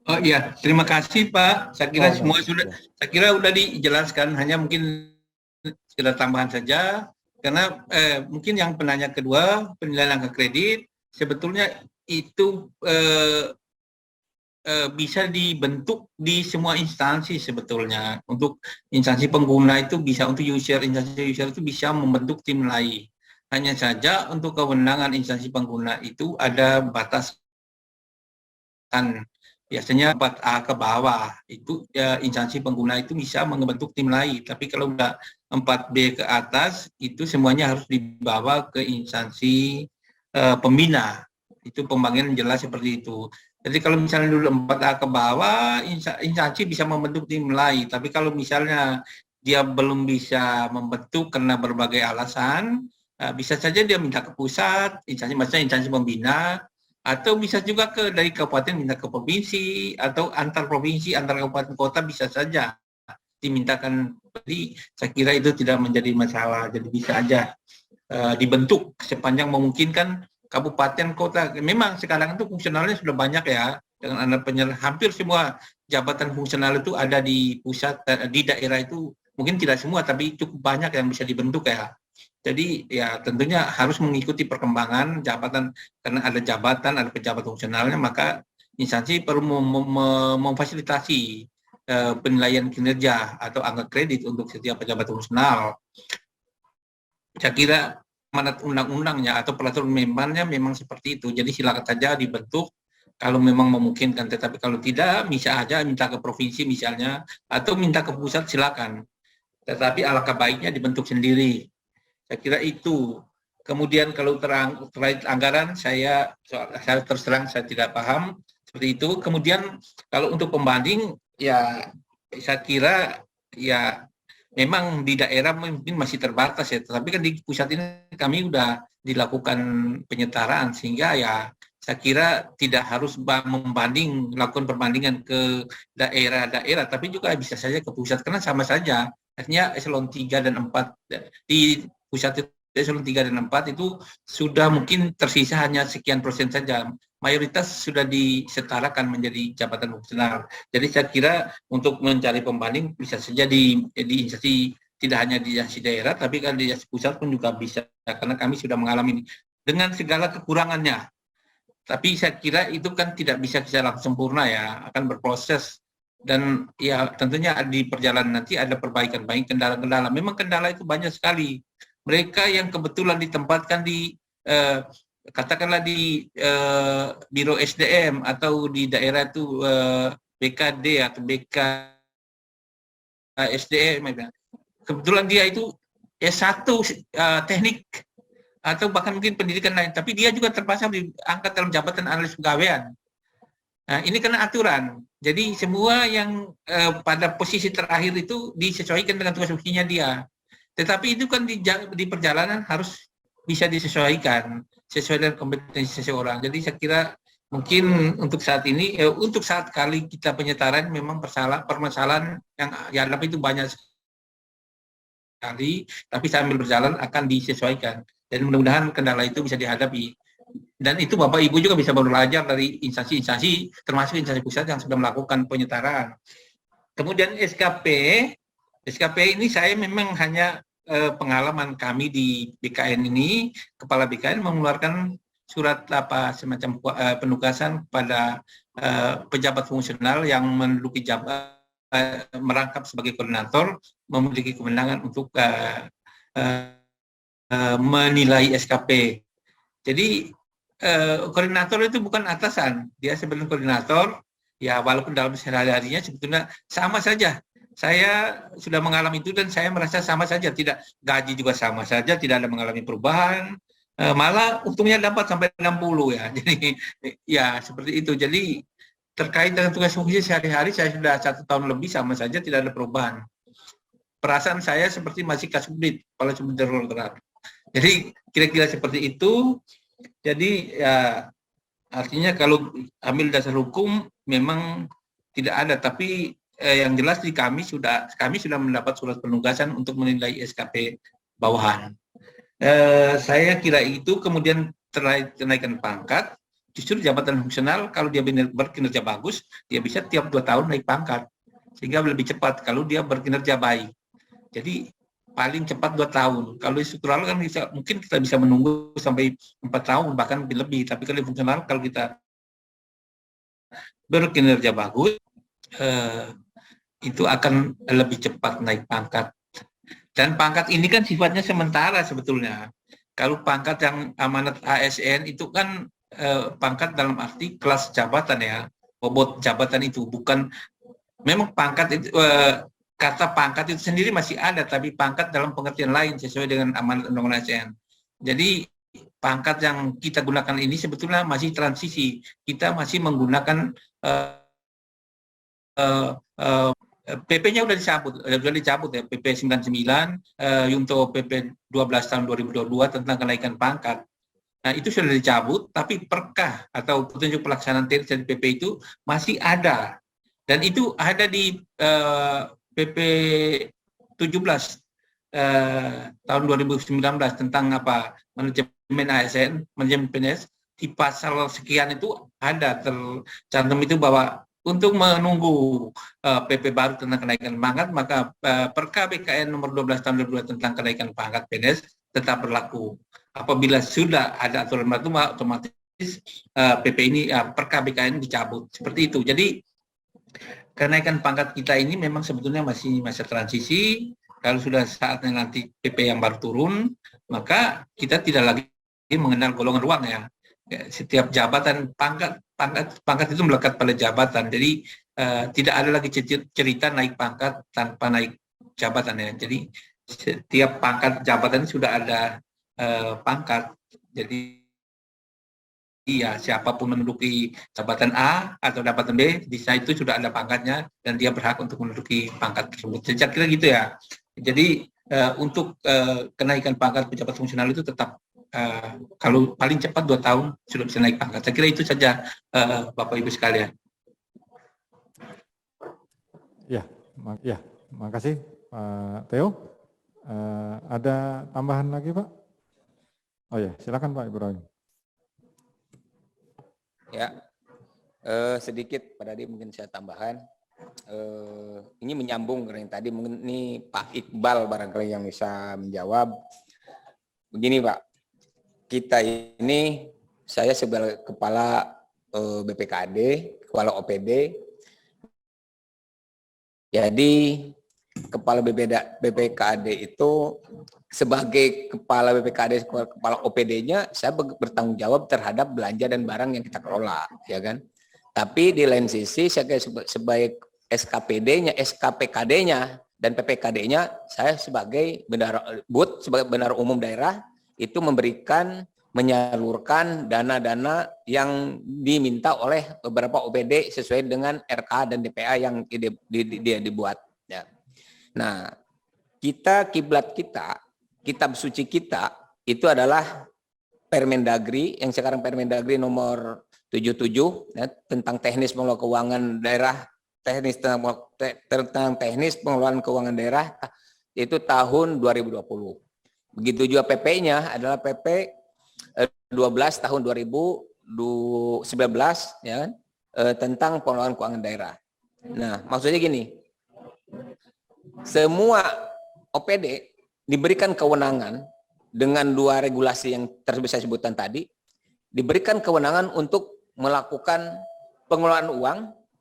Oh iya, terima kasih Pak. Saya kira saya kira sudah dijelaskan, hanya mungkin sekedar tambahan saja, karena mungkin yang penanya kedua, penilaian angka kredit, sebetulnya itu bisa dibentuk di semua instansi sebetulnya. Untuk instansi pengguna itu bisa, untuk instansi user itu bisa membentuk tim lain. Hanya saja untuk kewenangan instansi pengguna itu ada batasan. Biasanya 4A ke bawah itu instansi pengguna itu bisa membentuk tim lain. Tapi kalau udah 4B ke atas itu semuanya harus dibawa ke instansi pembina. Itu pembagian jelas seperti itu. Jadi kalau misalnya dulu 4A ke bawah, instansi bisa membentuk tim lain. Tapi kalau misalnya dia belum bisa membentuk karena berbagai alasan, bisa saja dia minta ke pusat, maksudnya instansi pembina, atau bisa juga dari kabupaten minta ke provinsi, atau antar provinsi, antar kabupaten kota bisa saja dimintakan. Jadi saya kira itu tidak menjadi masalah, jadi bisa aja dibentuk sepanjang memungkinkan kabupaten kota. Memang sekarang itu fungsionalnya sudah banyak ya, dengan ada hampir semua jabatan fungsional itu ada di pusat, di daerah itu mungkin tidak semua, tapi cukup banyak yang bisa dibentuk ya. Jadi ya tentunya harus mengikuti perkembangan jabatan, karena ada jabatan, ada pejabat fungsionalnya, maka instansi perlu memfasilitasi penilaian kinerja atau angka kredit untuk setiap pejabat fungsional. Saya kira amanat undang-undangnya atau peraturan membernya memang seperti itu. Jadi silakan saja dibentuk kalau memang memungkinkan. Tetapi kalau tidak, bisa aja minta ke provinsi misalnya, atau minta ke pusat silakan. Tetapi alangkah baiknya dibentuk sendiri. Saya kira itu. Kemudian kalau terkait anggaran, saya terus terang saya tidak paham seperti itu. Kemudian kalau untuk pembanding, ya saya kira ya memang di daerah mungkin masih terbatas ya. Tetapi kan di pusat ini kami sudah dilakukan penyetaraan, sehingga ya saya kira tidak harus melakukan perbandingan ke daerah-daerah, tapi juga bisa saja ke pusat, karena sama saja. Artinya eselon 3 dan 4 di pusat eselon 3 dan 4 itu sudah mungkin tersisa hanya sekian persen saja. Mayoritas sudah disetarakan menjadi jabatan fungsional. Jadi saya kira untuk mencari pembanding bisa saja di instansi, tidak hanya di instansi daerah, tapi kan di instansi pusat pun juga bisa, karena kami sudah mengalami ini dengan segala kekurangannya. Tapi saya kira itu kan tidak bisa langsung sempurna ya, akan berproses. Dan ya tentunya di perjalanan nanti ada perbaikan, baik kendala-kendala. Memang kendala itu banyak sekali. Mereka yang kebetulan ditempatkan di katakanlah di Biro SDM atau di daerah itu BKD atau BK SDM, kebetulan dia itu S1 teknik atau bahkan mungkin pendidikan lain, tapi dia juga terpasang diangkat dalam jabatan analis pegawaian. Nah, ini karena aturan. Jadi semua yang pada posisi terakhir itu disesuaikan dengan tugas fungsinya dia. Tetapi itu kan di perjalanan harus bisa disesuaikan sesuai dengan kompetensi seseorang. Jadi saya kira mungkin untuk saat ini, untuk saat kali kita penyetaraan memang permasalahan yang dihadapi itu banyak sekali, tapi sambil berjalan akan disesuaikan. Dan mudah-mudahan kendala itu bisa dihadapi. Dan itu Bapak Ibu juga bisa belajar dari instansi-instansi, termasuk instansi pusat yang sudah melakukan penyetaraan. Kemudian SKP ini saya memang hanya pengalaman kami di BKN ini, Kepala BKN mengeluarkan surat semacam penugasan kepada pejabat fungsional yang menduduki merangkap sebagai koordinator, memiliki kewenangan untuk menilai SKP. Jadi koordinator itu bukan atasan, dia sebenarnya koordinator. Ya walaupun dalam sehari-harinya sebetulnya sama saja. Saya sudah mengalami itu dan saya merasa sama saja, tidak gaji juga sama saja, tidak ada mengalami perubahan. Malah untungnya dapat sampai 60 ya. Jadi ya seperti itu. Jadi terkait dengan tugas fungsi sehari-hari saya sudah 1 tahun lebih sama saja, tidak ada perubahan. Perasaan saya seperti masih kasubdit, kepala subdit direktorat. Jadi kira-kira seperti itu. Jadi ya artinya kalau ambil dasar hukum memang tidak ada, tapi yang jelas di kami sudah mendapat surat penugasan untuk menilai SKP bawahan. Saya kira itu, kemudian kenaikan pangkat, justru jabatan fungsional kalau dia berkinerja bagus, dia bisa tiap 2 tahun naik pangkat, sehingga lebih cepat kalau dia berkinerja baik. Jadi paling cepat 2 tahun. Kalau di struktural kan mungkin kita bisa menunggu sampai 4 tahun, bahkan lebih. Tapi kalau di fungsional, kalau kita berkinerja bagus, itu akan lebih cepat naik pangkat. Dan pangkat ini kan sifatnya sementara sebetulnya. Kalau pangkat yang amanat ASN itu kan pangkat dalam arti kelas jabatan ya, bobot jabatan itu bukan, memang pangkat itu, kata pangkat itu sendiri masih ada, tapi pangkat dalam pengertian lain sesuai dengan amanat undang-undang ASN. Jadi pangkat yang kita gunakan ini sebetulnya masih transisi. Kita masih menggunakan PP-nya sudah dicabut ya, PP 99 untuk PP 12 tahun 2022 tentang kenaikan pangkat. Nah, itu sudah dicabut, tapi perkah atau petunjuk pelaksanaan dari PP itu masih ada. Dan itu ada di PP 17 tahun 2019 tentang apa? Manajemen ASN, manajemen PNS, di pasal sekian itu ada tercantum itu bahwa untuk menunggu PP baru tentang kenaikan pangkat, maka Perka BKN nomor 12 tahun 2022 tentang kenaikan pangkat PNS tetap berlaku. Apabila sudah ada aturan baru, otomatis PP ini Perka BKN dicabut. Seperti itu. Jadi kenaikan pangkat kita ini memang sebetulnya masih masa transisi. Kalau sudah saatnya nanti PP yang baru turun, maka kita tidak lagi mengenal golongan ruang ya. Setiap jabatan pangkat itu melekat pada jabatan. Jadi tidak ada lagi cerita naik pangkat tanpa naik jabatan ya. Jadi setiap pangkat jabatan sudah ada pangkat. Jadi iya, siapapun menduduki jabatan A atau jabatan B, di sana itu sudah ada pangkatnya dan dia berhak untuk menduduki pangkat tersebut. Jadi saya kira gitu ya. Jadi untuk kenaikan pangkat pejabat fungsional itu tetap kalau paling cepat 2 tahun sudah bisa naik pangkat. Saya kira itu saja Bapak Ibu sekalian. Ya, makasih Pak Theo. Ada tambahan lagi Pak? Oh ya, silakan Pak Ibrahim. Ya, sedikit Pak Dadi mungkin saya tambahkan. Ini menyambung dengan yang tadi, mungkin ini Pak Iqbal barangkali yang bisa menjawab. Begini Pak, kita ini, saya sebagai kepala BPKD, kepala OPD, jadi kepala BPKD itu sebagai kepala BPKD, kepala OPD-nya, saya bertanggung jawab terhadap belanja dan barang yang kita kelola, ya kan. Tapi di lain sisi saya sebagai SKPD-nya, SKPKD-nya dan PPKD-nya, saya sebagai sebagai bendahara umum daerah itu menyalurkan dana-dana yang diminta oleh beberapa OPD sesuai dengan RK dan DPA yang dia dibuat. Ya. Nah, kiblat kita, kitab suci kita itu adalah Permendagri yang sekarang Permendagri nomor 77 ya, tentang teknis pengelolaan keuangan daerah, tentang teknis pengelolaan keuangan daerah itu tahun 2020. Begitu juga PP-nya adalah PP 12 tahun 2019 ya, tentang pengelolaan keuangan daerah. Nah, maksudnya gini, semua OPD diberikan kewenangan dengan 2 regulasi yang saya sebutkan tadi, diberikan kewenangan untuk melakukan pengelolaan uang,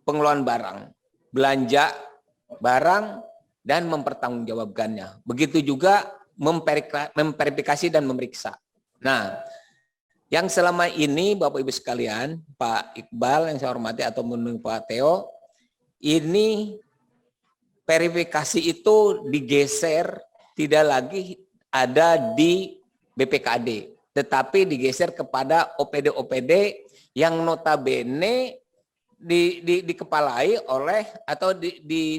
pengelolaan barang, belanja barang, dan mempertanggungjawabkannya. Begitu juga memverifikasi dan memeriksa. Nah, Yang selama ini Bapak Ibu sekalian, Pak Iqbal yang saya hormati atau menurut Pak Theo, ini verifikasi itu digeser, tidak lagi ada di BPKD, tetapi digeser kepada OPD-OPD yang notabene dikepalai oleh atau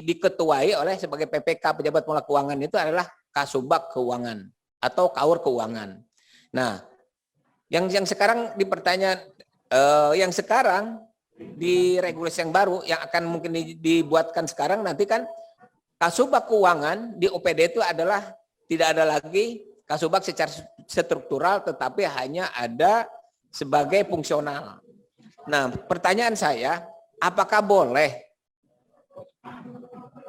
diketuai oleh sebagai PPK pejabat pengelola keuangan itu adalah Kasubag Keuangan atau Kaur Keuangan. Nah, yang sekarang di pertanyaan yang sekarang di regulasi yang baru yang akan mungkin dibuatkan sekarang nanti kan Kasubag Keuangan di OPD itu adalah tidak ada lagi Kasubag secara struktural tetapi hanya ada sebagai fungsional. Nah, pertanyaan saya, apakah boleh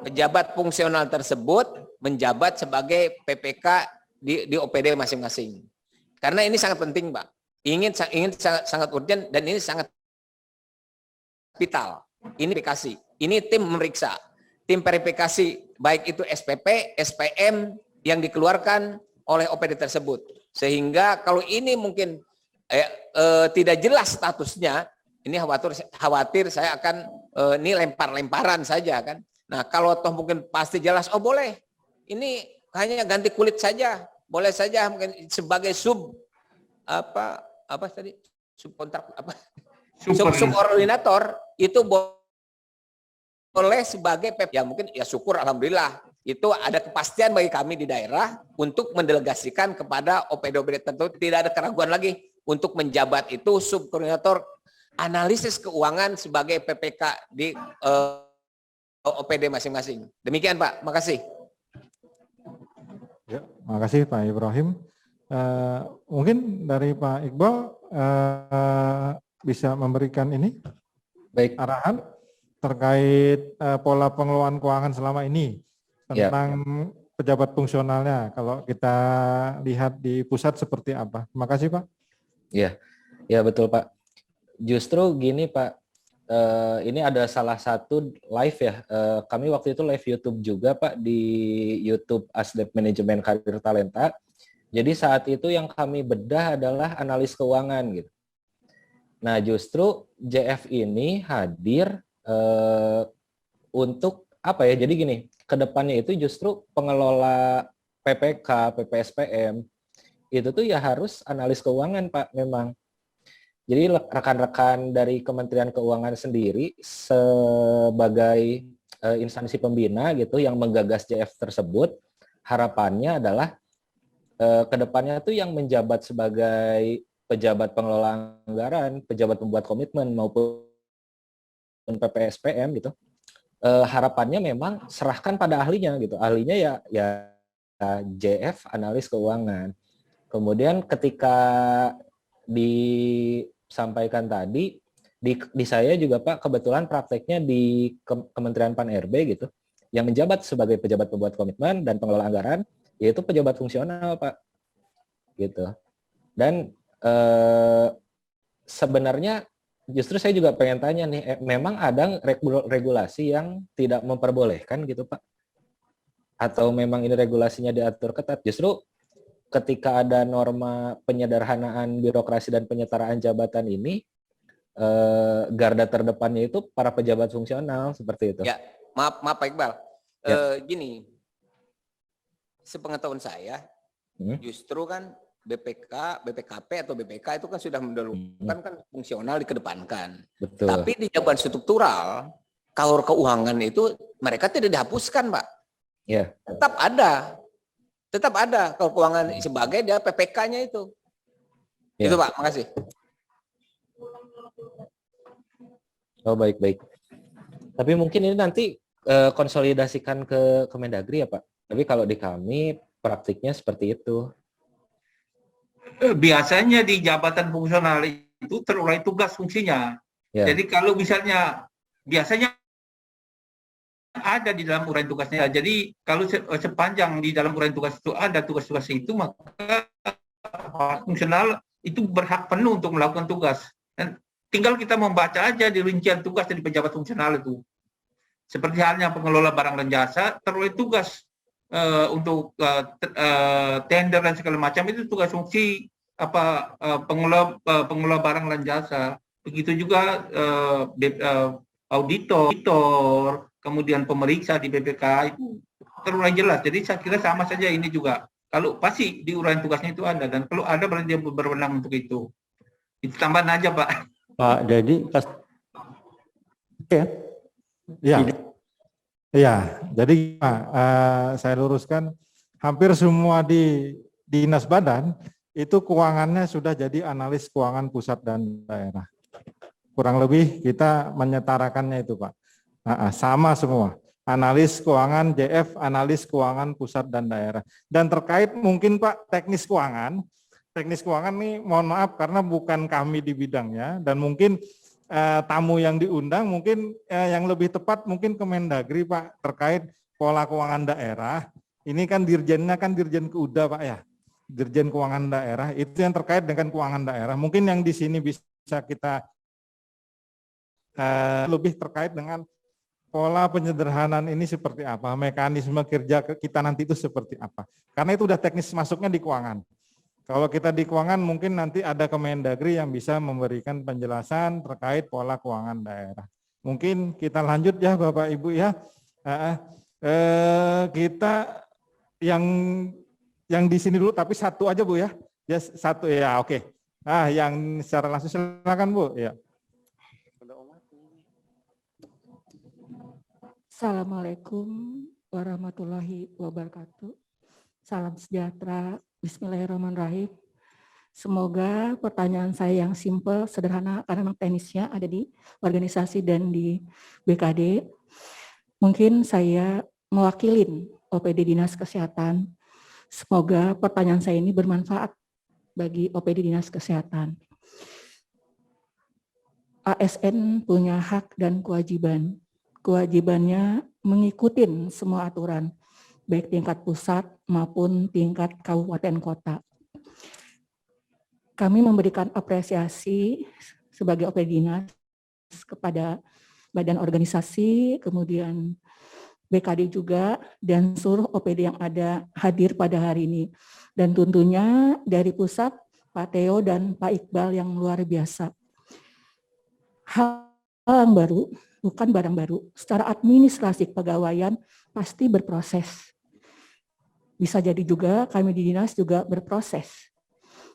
pejabat fungsional tersebut menjabat sebagai PPK di OPD masing-masing? Karena ini sangat penting, Pak. Ingin sangat urgent dan ini sangat vital. Ini verifikasi. Ini tim memeriksa. Tim verifikasi baik itu SPP, SPM yang dikeluarkan oleh OPD tersebut. Sehingga kalau ini mungkin tidak jelas statusnya, ini khawatir saya akan ini lempar-lemparan saja kan. Nah, kalau toh mungkin pasti jelas, oh boleh. Ini hanya ganti kulit saja. Boleh saja mungkin sebagai subkontrak subordinator itu boleh sebagai ya mungkin ya syukur alhamdulillah itu ada kepastian bagi kami di daerah untuk mendelegasikan kepada OPD-OPD tertentu, tidak ada keraguan lagi untuk menjabat itu subkoordinator analisis keuangan sebagai PPK di OPD masing-masing. Demikian Pak, makasih. Ya, makasih Pak Ibrahim. Mungkin dari Pak Iqbal bisa memberikan ini Baik. arahan terkait pola pengelolaan keuangan selama ini tentang pejabat fungsionalnya. Kalau kita lihat di pusat seperti apa? Terima kasih Pak. Iya, ya betul Pak. Justru gini Pak, ini ada salah satu live ya. Kami waktu itu live YouTube juga Pak di YouTube Asdep Manajemen Karir Talenta. Jadi saat itu yang kami bedah adalah analis keuangan gitu. Nah justru JF ini hadir untuk apa ya? Jadi gini, kedepannya itu justru pengelola PPK, PPSPM itu tuh ya harus analis keuangan Pak memang. Jadi rekan-rekan dari Kementerian Keuangan sendiri sebagai instansi pembina gitu yang menggagas JF tersebut, harapannya adalah kedepannya tuh yang menjabat sebagai pejabat pengelola anggaran, pejabat pembuat komitmen maupun PPSPM gitu, harapannya memang serahkan pada ahlinya gitu. Ahlinya ya JF analis keuangan. Kemudian ketika disampaikan tadi di saya juga Pak kebetulan prakteknya di Kementerian Pan-RB gitu, yang menjabat sebagai pejabat pembuat komitmen dan pengelola anggaran yaitu pejabat fungsional Pak gitu. Dan sebenarnya justru saya juga pengen tanya nih, memang ada regulasi yang tidak memperbolehkan gitu Pak? Atau memang ini regulasinya diatur ketat? Justru ketika ada norma penyederhanaan birokrasi dan penyetaraan jabatan ini, garda terdepannya itu para pejabat fungsional seperti itu. Ya, maaf Pak Iqbal. Ya. Gini, sepengetahuan saya, justru kan BPK, BPKP atau BPK itu kan sudah mendahulukan kan fungsional dikedepankan. Betul. Tapi di jabatan struktural, Kaur Keuangan itu mereka tidak dihapuskan, Pak. Ya. Tetap ada Kaur Keuangan sebagai dia PPK-nya itu. Ya. Itu Pak, makasih. Oh baik. Tapi mungkin ini nanti konsolidasikan ke Kemendagri ya Pak. Tapi kalau di kami praktiknya seperti itu. Biasanya di jabatan fungsional itu terurai tugas fungsinya. Ya. Jadi kalau misalnya biasanya ada di dalam uraian tugasnya. Jadi kalau sepanjang di dalam uraian tugas itu ada tugas-tugas itu, maka fungsional itu berhak penuh untuk melakukan tugas. Dan tinggal kita membaca aja di rincian tugas dari pejabat fungsional itu. Seperti halnya pengelola barang dan jasa, terurai tugas untuk tender dan segala macam itu tugas fungsi pengelola barang dan jasa. Begitu juga auditor, kemudian pemeriksa di BPK itu terurai jelas. Jadi saya kira sama saja ini juga. Kalau pasti di uraian tugasnya itu ada, dan kalau ada berarti dia berwenang untuk itu. Itu tambahan aja, Pak. Pak Dedi, Ya, ya. Jadi saya luruskan, hampir semua di dinas badan itu keuangannya sudah jadi analis keuangan pusat dan daerah. Kurang lebih kita menyetarakannya itu, Pak. Sama semua. Analis keuangan JF, analis keuangan pusat dan daerah. Dan terkait mungkin Pak teknis keuangan nih mohon maaf karena bukan kami di bidangnya, dan mungkin tamu yang diundang mungkin yang lebih tepat mungkin Kemendagri Pak, terkait pola keuangan daerah. Ini kan dirjennya kan Dirjen Keuda Pak ya, Dirjen Keuangan Daerah, itu yang terkait dengan keuangan daerah. Mungkin yang di sini bisa kita lebih terkait dengan pola penyederhanaan ini seperti apa, mekanisme kerja kita nanti itu seperti apa. Karena itu udah teknis masuknya di keuangan. Kalau kita di keuangan mungkin nanti ada Kemendagri yang bisa memberikan penjelasan terkait pola keuangan daerah. Mungkin kita lanjut ya Bapak Ibu ya. Kita yang di sini dulu tapi satu aja Bu ya. Ya satu ya, oke. Yang secara langsung silakan Bu ya. Assalamualaikum warahmatullahi wabarakatuh. Salam sejahtera. Bismillahirrahmanirrahim. Semoga pertanyaan saya yang simpel, sederhana, karena memang teknisnya ada di organisasi dan di BKD. Mungkin saya mewakilin OPD Dinas Kesehatan. Semoga pertanyaan saya ini bermanfaat bagi OPD Dinas Kesehatan. ASN punya hak dan kewajiban. Kewajibannya mengikuti semua aturan, baik tingkat pusat maupun tingkat kabupaten kota. Kami memberikan apresiasi sebagai OPD Dinas kepada badan organisasi, kemudian BKD juga, dan seluruh OPD yang ada hadir pada hari ini. Dan tentunya dari pusat, Pak Theo dan Pak Iqbal yang luar biasa. Hal yang baru, bukan barang baru, secara administrasi kepegawaian pasti berproses. Bisa jadi juga kami di dinas juga berproses.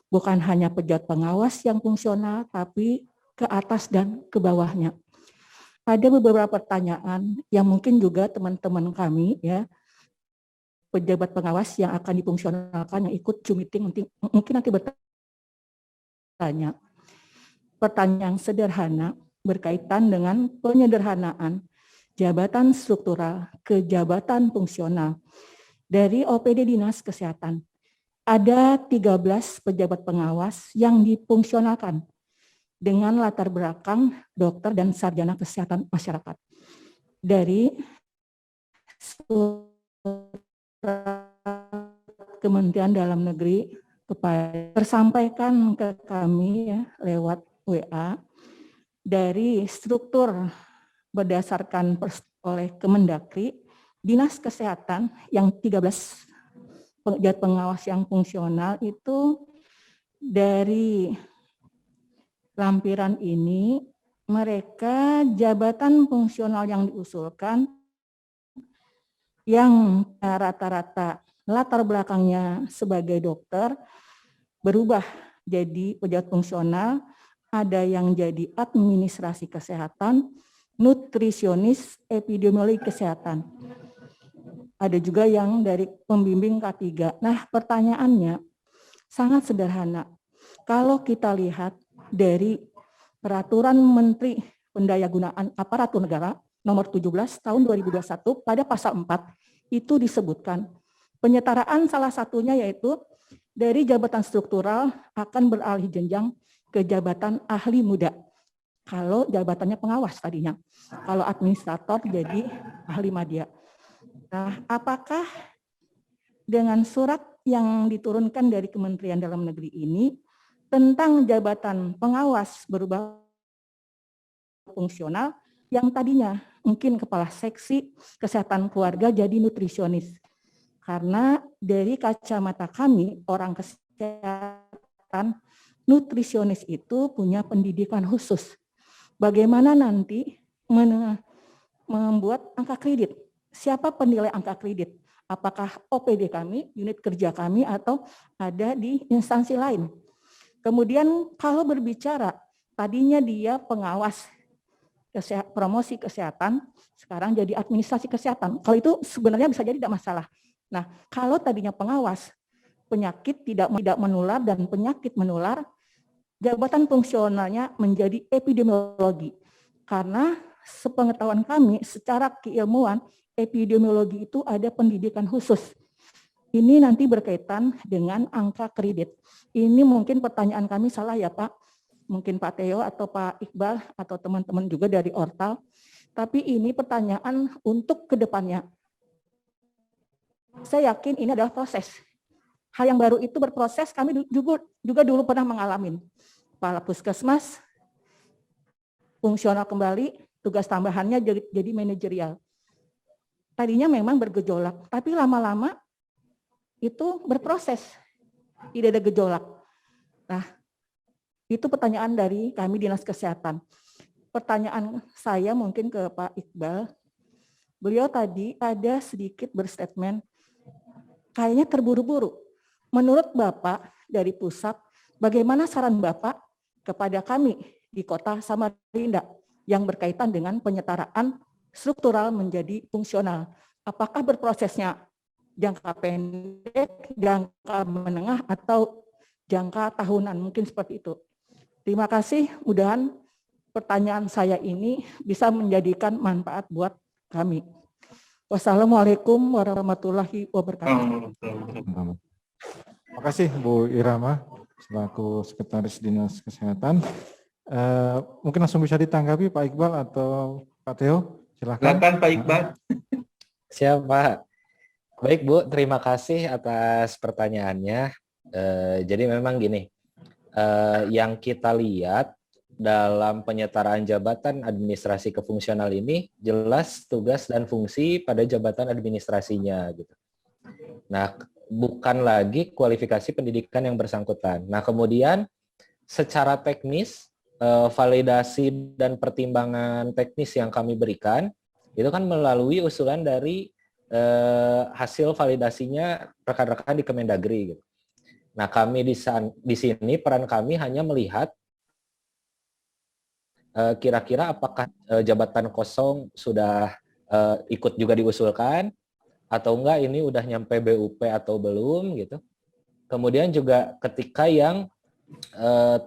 Bukan hanya pejabat pengawas yang fungsional, tapi ke atas dan ke bawahnya. Ada beberapa pertanyaan yang mungkin juga teman-teman kami ya, pejabat pengawas yang akan difungsionalkan yang ikut Zoom meeting mungkin nanti bertanya. Pertanyaan sederhana berkaitan dengan penyederhanaan jabatan struktural ke jabatan fungsional dari OPD Dinas Kesehatan. Ada 13 pejabat pengawas yang difungsionalkan dengan latar belakang dokter dan sarjana kesehatan masyarakat. Dari Kementerian Dalam Negeri tersampaikan ke kami ya, lewat WA dari struktur berdasarkan oleh Kemendagri, Dinas Kesehatan yang 13 pejabat pengawas yang fungsional itu dari lampiran ini mereka jabatan fungsional yang diusulkan yang rata-rata latar belakangnya sebagai dokter berubah jadi pejabat fungsional, ada yang jadi administrasi kesehatan, nutrisionis, epidemiologi kesehatan. Ada juga yang dari pembimbing K3. Nah, pertanyaannya sangat sederhana. Kalau kita lihat dari Peraturan Menteri Pendayagunaan Aparatur Negara nomor 17 tahun 2021 pada pasal 4 itu disebutkan penyetaraan salah satunya yaitu dari jabatan struktural akan beralih jenjang ke jabatan ahli muda. Kalau jabatannya pengawas tadinya, kalau administrator jadi ahli madya. Nah, apakah dengan surat yang diturunkan dari Kementerian Dalam Negeri ini tentang jabatan pengawas berubah fungsional yang tadinya mungkin kepala seksi kesehatan keluarga jadi nutrisionis? Karena dari kacamata kami orang kesehatan kesehatan, nutrisionis itu punya pendidikan khusus. Bagaimana nanti membuat angka kredit? Siapa penilai angka kredit? Apakah OPD kami, unit kerja kami, atau ada di instansi lain? Kemudian kalau berbicara, tadinya dia pengawas promosi kesehatan, sekarang jadi administrasi kesehatan. Kalau itu sebenarnya bisa jadi tidak masalah. Nah, kalau tadinya pengawas, penyakit tidak menular dan penyakit menular, jabatan fungsionalnya menjadi epidemiologi. Karena sepengetahuan kami, secara keilmuan, epidemiologi itu ada pendidikan khusus. Ini nanti berkaitan dengan angka kredit. Ini mungkin pertanyaan kami salah ya Pak. Mungkin Pak Theo atau Pak Iqbal atau teman-teman juga dari Ortal. Tapi ini pertanyaan untuk kedepannya. Saya yakin ini adalah proses. Hal yang baru itu berproses, kami juga dulu pernah mengalami. Kepala Puskesmas, fungsional kembali, tugas tambahannya jadi manajerial. Tadinya memang bergejolak, tapi lama-lama itu berproses, tidak ada gejolak. Nah, itu pertanyaan dari kami Dinas Kesehatan. Pertanyaan saya mungkin ke Pak Iqbal. Beliau tadi ada sedikit berstatement, kayaknya terburu-buru. Menurut Bapak dari pusat, bagaimana saran Bapak kepada kami di Kota Samarinda yang berkaitan dengan penyetaraan struktural menjadi fungsional? Apakah berprosesnya jangka pendek, jangka menengah, atau jangka tahunan? Mungkin seperti itu. Terima kasih, mudahan pertanyaan saya ini bisa menjadikan manfaat buat kami. Wassalamualaikum warahmatullahi wabarakatuh. Terima kasih Bu Irama selaku Sekretaris Dinas Kesehatan. Mungkin langsung bisa ditanggapi Pak Iqbal atau Pak Theo, silakan. Silakan Pak Iqbal. Siap Pak. Baik Bu, terima kasih atas pertanyaannya. Jadi memang gini, yang kita lihat dalam penyetaraan jabatan administrasi kefungsional ini jelas tugas dan fungsi pada jabatan administrasinya gitu. Nah, bukan lagi kualifikasi pendidikan yang bersangkutan. Nah, kemudian secara teknis validasi dan pertimbangan teknis yang kami berikan itu kan melalui usulan dari hasil validasinya rekan-rekan di Kemendagri gitu. Nah, kami di sini peran kami hanya melihat kira-kira apakah jabatan kosong sudah ikut juga diusulkan atau enggak, ini udah nyampe BUP atau belum gitu. Kemudian juga ketika yang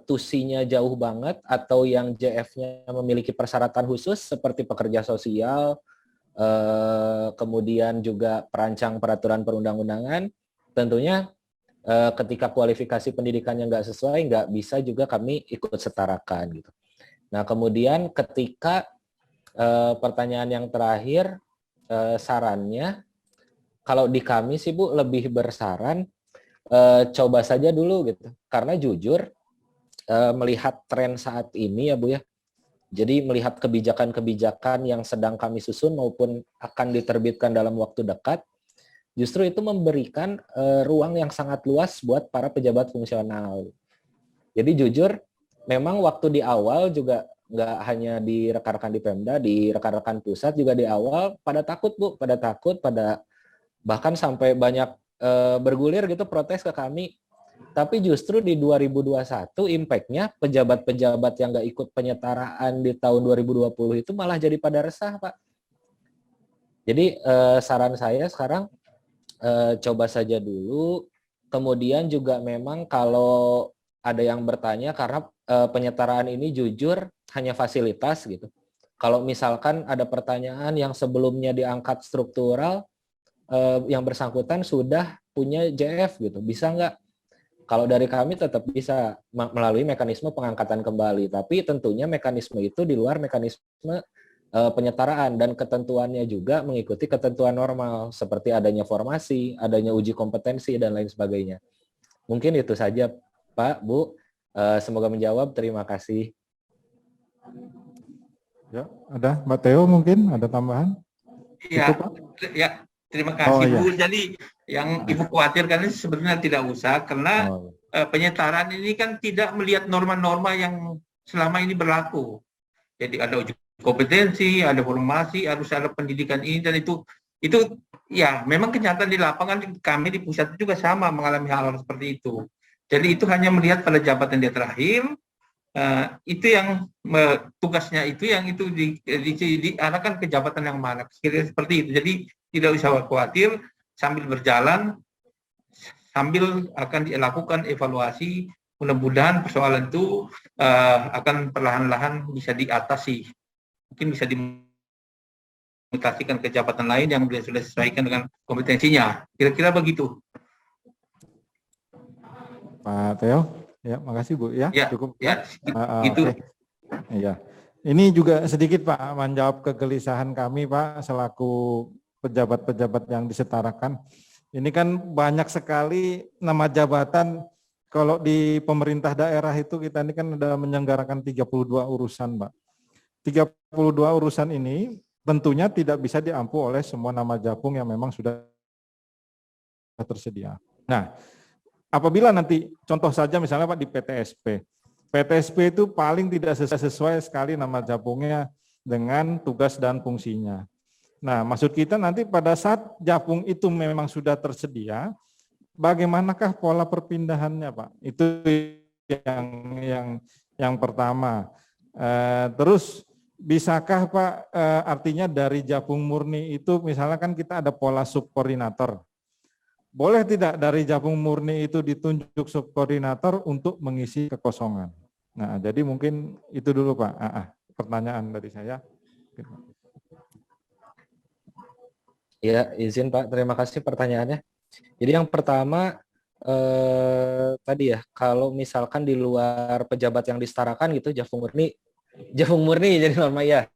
tusinya jauh banget atau yang JF-nya memiliki persyaratan khusus seperti pekerja sosial, kemudian juga perancang peraturan perundang-undangan, tentunya ketika kualifikasi pendidikannya nggak sesuai, nggak bisa juga kami ikut setarakan gitu. Nah, kemudian ketika pertanyaan yang terakhir, sarannya, kalau di kami sih Bu lebih bersaran coba saja dulu gitu. Karena jujur melihat tren saat ini ya Bu ya, jadi melihat kebijakan-kebijakan yang sedang kami susun maupun akan diterbitkan dalam waktu dekat, justru itu memberikan ruang yang sangat luas buat para pejabat fungsional. Jadi jujur, memang waktu di awal juga nggak hanya di rekan-rekan di Pemda, di rekan-rekan pusat juga di awal pada takut Bu, pada bahkan sampai banyak bergulir gitu protes ke kami. Tapi justru di 2021 impact-nya pejabat-pejabat yang nggak ikut penyetaraan di tahun 2020 itu malah jadi pada resah Pak. Jadi saran saya sekarang coba saja dulu, kemudian juga memang kalau ada yang bertanya karena penyetaraan ini jujur hanya fasilitas gitu. Kalau misalkan ada pertanyaan yang sebelumnya diangkat struktural, yang bersangkutan sudah punya JF gitu, bisa nggak? Kalau dari kami tetap bisa melalui mekanisme pengangkatan kembali, tapi tentunya mekanisme itu di luar mekanisme penyetaraan dan ketentuannya juga mengikuti ketentuan normal seperti adanya formasi, adanya uji kompetensi dan lain sebagainya. Mungkin itu saja Pak, Bu. Semoga menjawab. Terima kasih. Ya, ada Mbak Theo mungkin ada tambahan? Ya, Itu, Pak? ya, terima kasih Oh, Bu. Jadi yang Ibu khawatirkan ini sebenarnya tidak usah karena penyetaraan ini kan tidak melihat norma-norma yang selama ini berlaku. Jadi ada uji kompetensi, ada formasi, harus ada pendidikan ini dan itu ya memang kenyataan di lapangan kami di pusat juga sama mengalami hal-hal seperti itu. Jadi itu hanya melihat pada jabatan dia terakhir, itu yang tugasnya itu yang itu diarahkan ke jabatan yang mana, kira-kira seperti itu. Jadi tidak usah khawatir, sambil berjalan, sambil akan dilakukan evaluasi, mudah-mudahan persoalan itu akan perlahan-lahan bisa diatasi. Mungkin bisa dimutasikan ke jabatan lain yang sudah disesuaikan dengan kompetensinya. Kira-kira begitu. Pak Theo, ya makasih Bu ya, Ya, cukup. ya, gitu. Oke. Iya. Ini juga sedikit Pak menjawab kegelisahan kami Pak selaku pejabat-pejabat yang disetarakan. Ini kan banyak sekali nama jabatan. Kalau di pemerintah daerah itu kita ini kan sudah menyelenggarakan 32 urusan Pak. 32 urusan ini tentunya tidak bisa diampu oleh semua nama japung yang memang sudah tersedia. Nah, apabila nanti contoh saja misalnya Pak di PTSP. PTSP itu paling tidak sesuai sekali nama japungnya dengan tugas dan fungsinya. Nah, maksud kita nanti pada saat japung itu memang sudah tersedia, bagaimanakah pola perpindahannya Pak? Itu yang pertama. Terus bisakah Pak artinya dari japung murni itu misalnya kan kita ada pola subkoordinator. Boleh tidak dari japung murni itu ditunjuk subkoordinator untuk mengisi kekosongan? Nah, jadi mungkin itu dulu Pak. Pertanyaan dari saya. Ya, izin Pak, terima kasih pertanyaannya. Jadi yang pertama tadi ya, kalau misalkan di luar pejabat yang disetarakan gitu, japung murni jadi norma ya.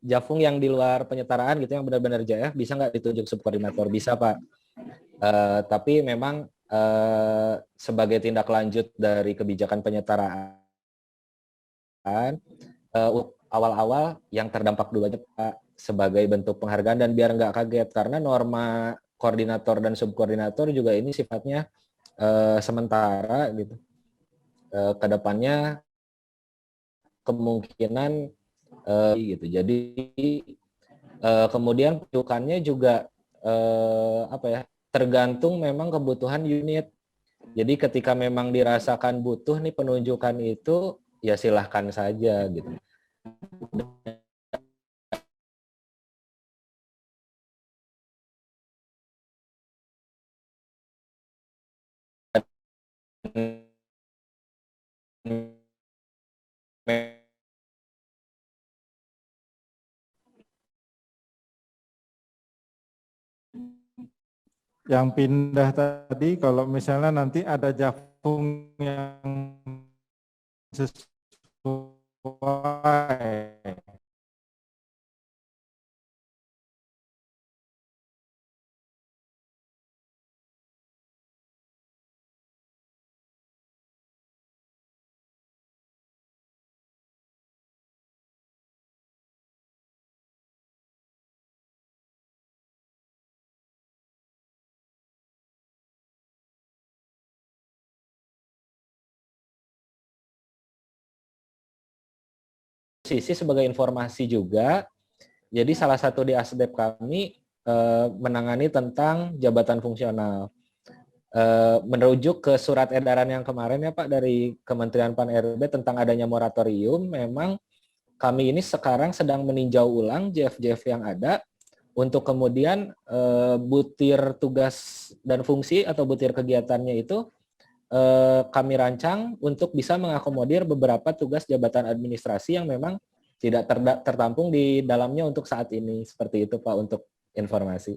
Japung yang di luar penyetaraan gitu yang benar-benar jaya bisa nggak ditunjuk subkoordinator? Bisa Pak. Tapi memang sebagai tindak lanjut dari kebijakan penyetaraan awal-awal yang terdampak dulu aja Pak sebagai bentuk penghargaan dan biar nggak kaget karena norma koordinator dan subkoordinator juga ini sifatnya sementara gitu. Kedepannya kemungkinan gitu. Jadi kemudian penunjukannya juga tergantung memang kebutuhan unit. Jadi ketika memang dirasakan butuh nih penunjukan itu ya silahkan saja gitu. Yang pindah tadi kalau misalnya nanti ada japung yang sesuai sisi sebagai informasi juga, jadi salah satu di ASDEP kami menangani tentang jabatan fungsional. Merujuk ke surat edaran yang kemarin ya Pak dari Kementerian Pan-RB tentang adanya moratorium, memang kami ini sekarang sedang meninjau ulang JF-JF yang ada untuk kemudian butir tugas dan fungsi atau butir kegiatannya itu kami rancang untuk bisa mengakomodir beberapa tugas jabatan administrasi yang memang tidak tertampung di dalamnya untuk saat ini. Seperti itu Pak untuk informasi.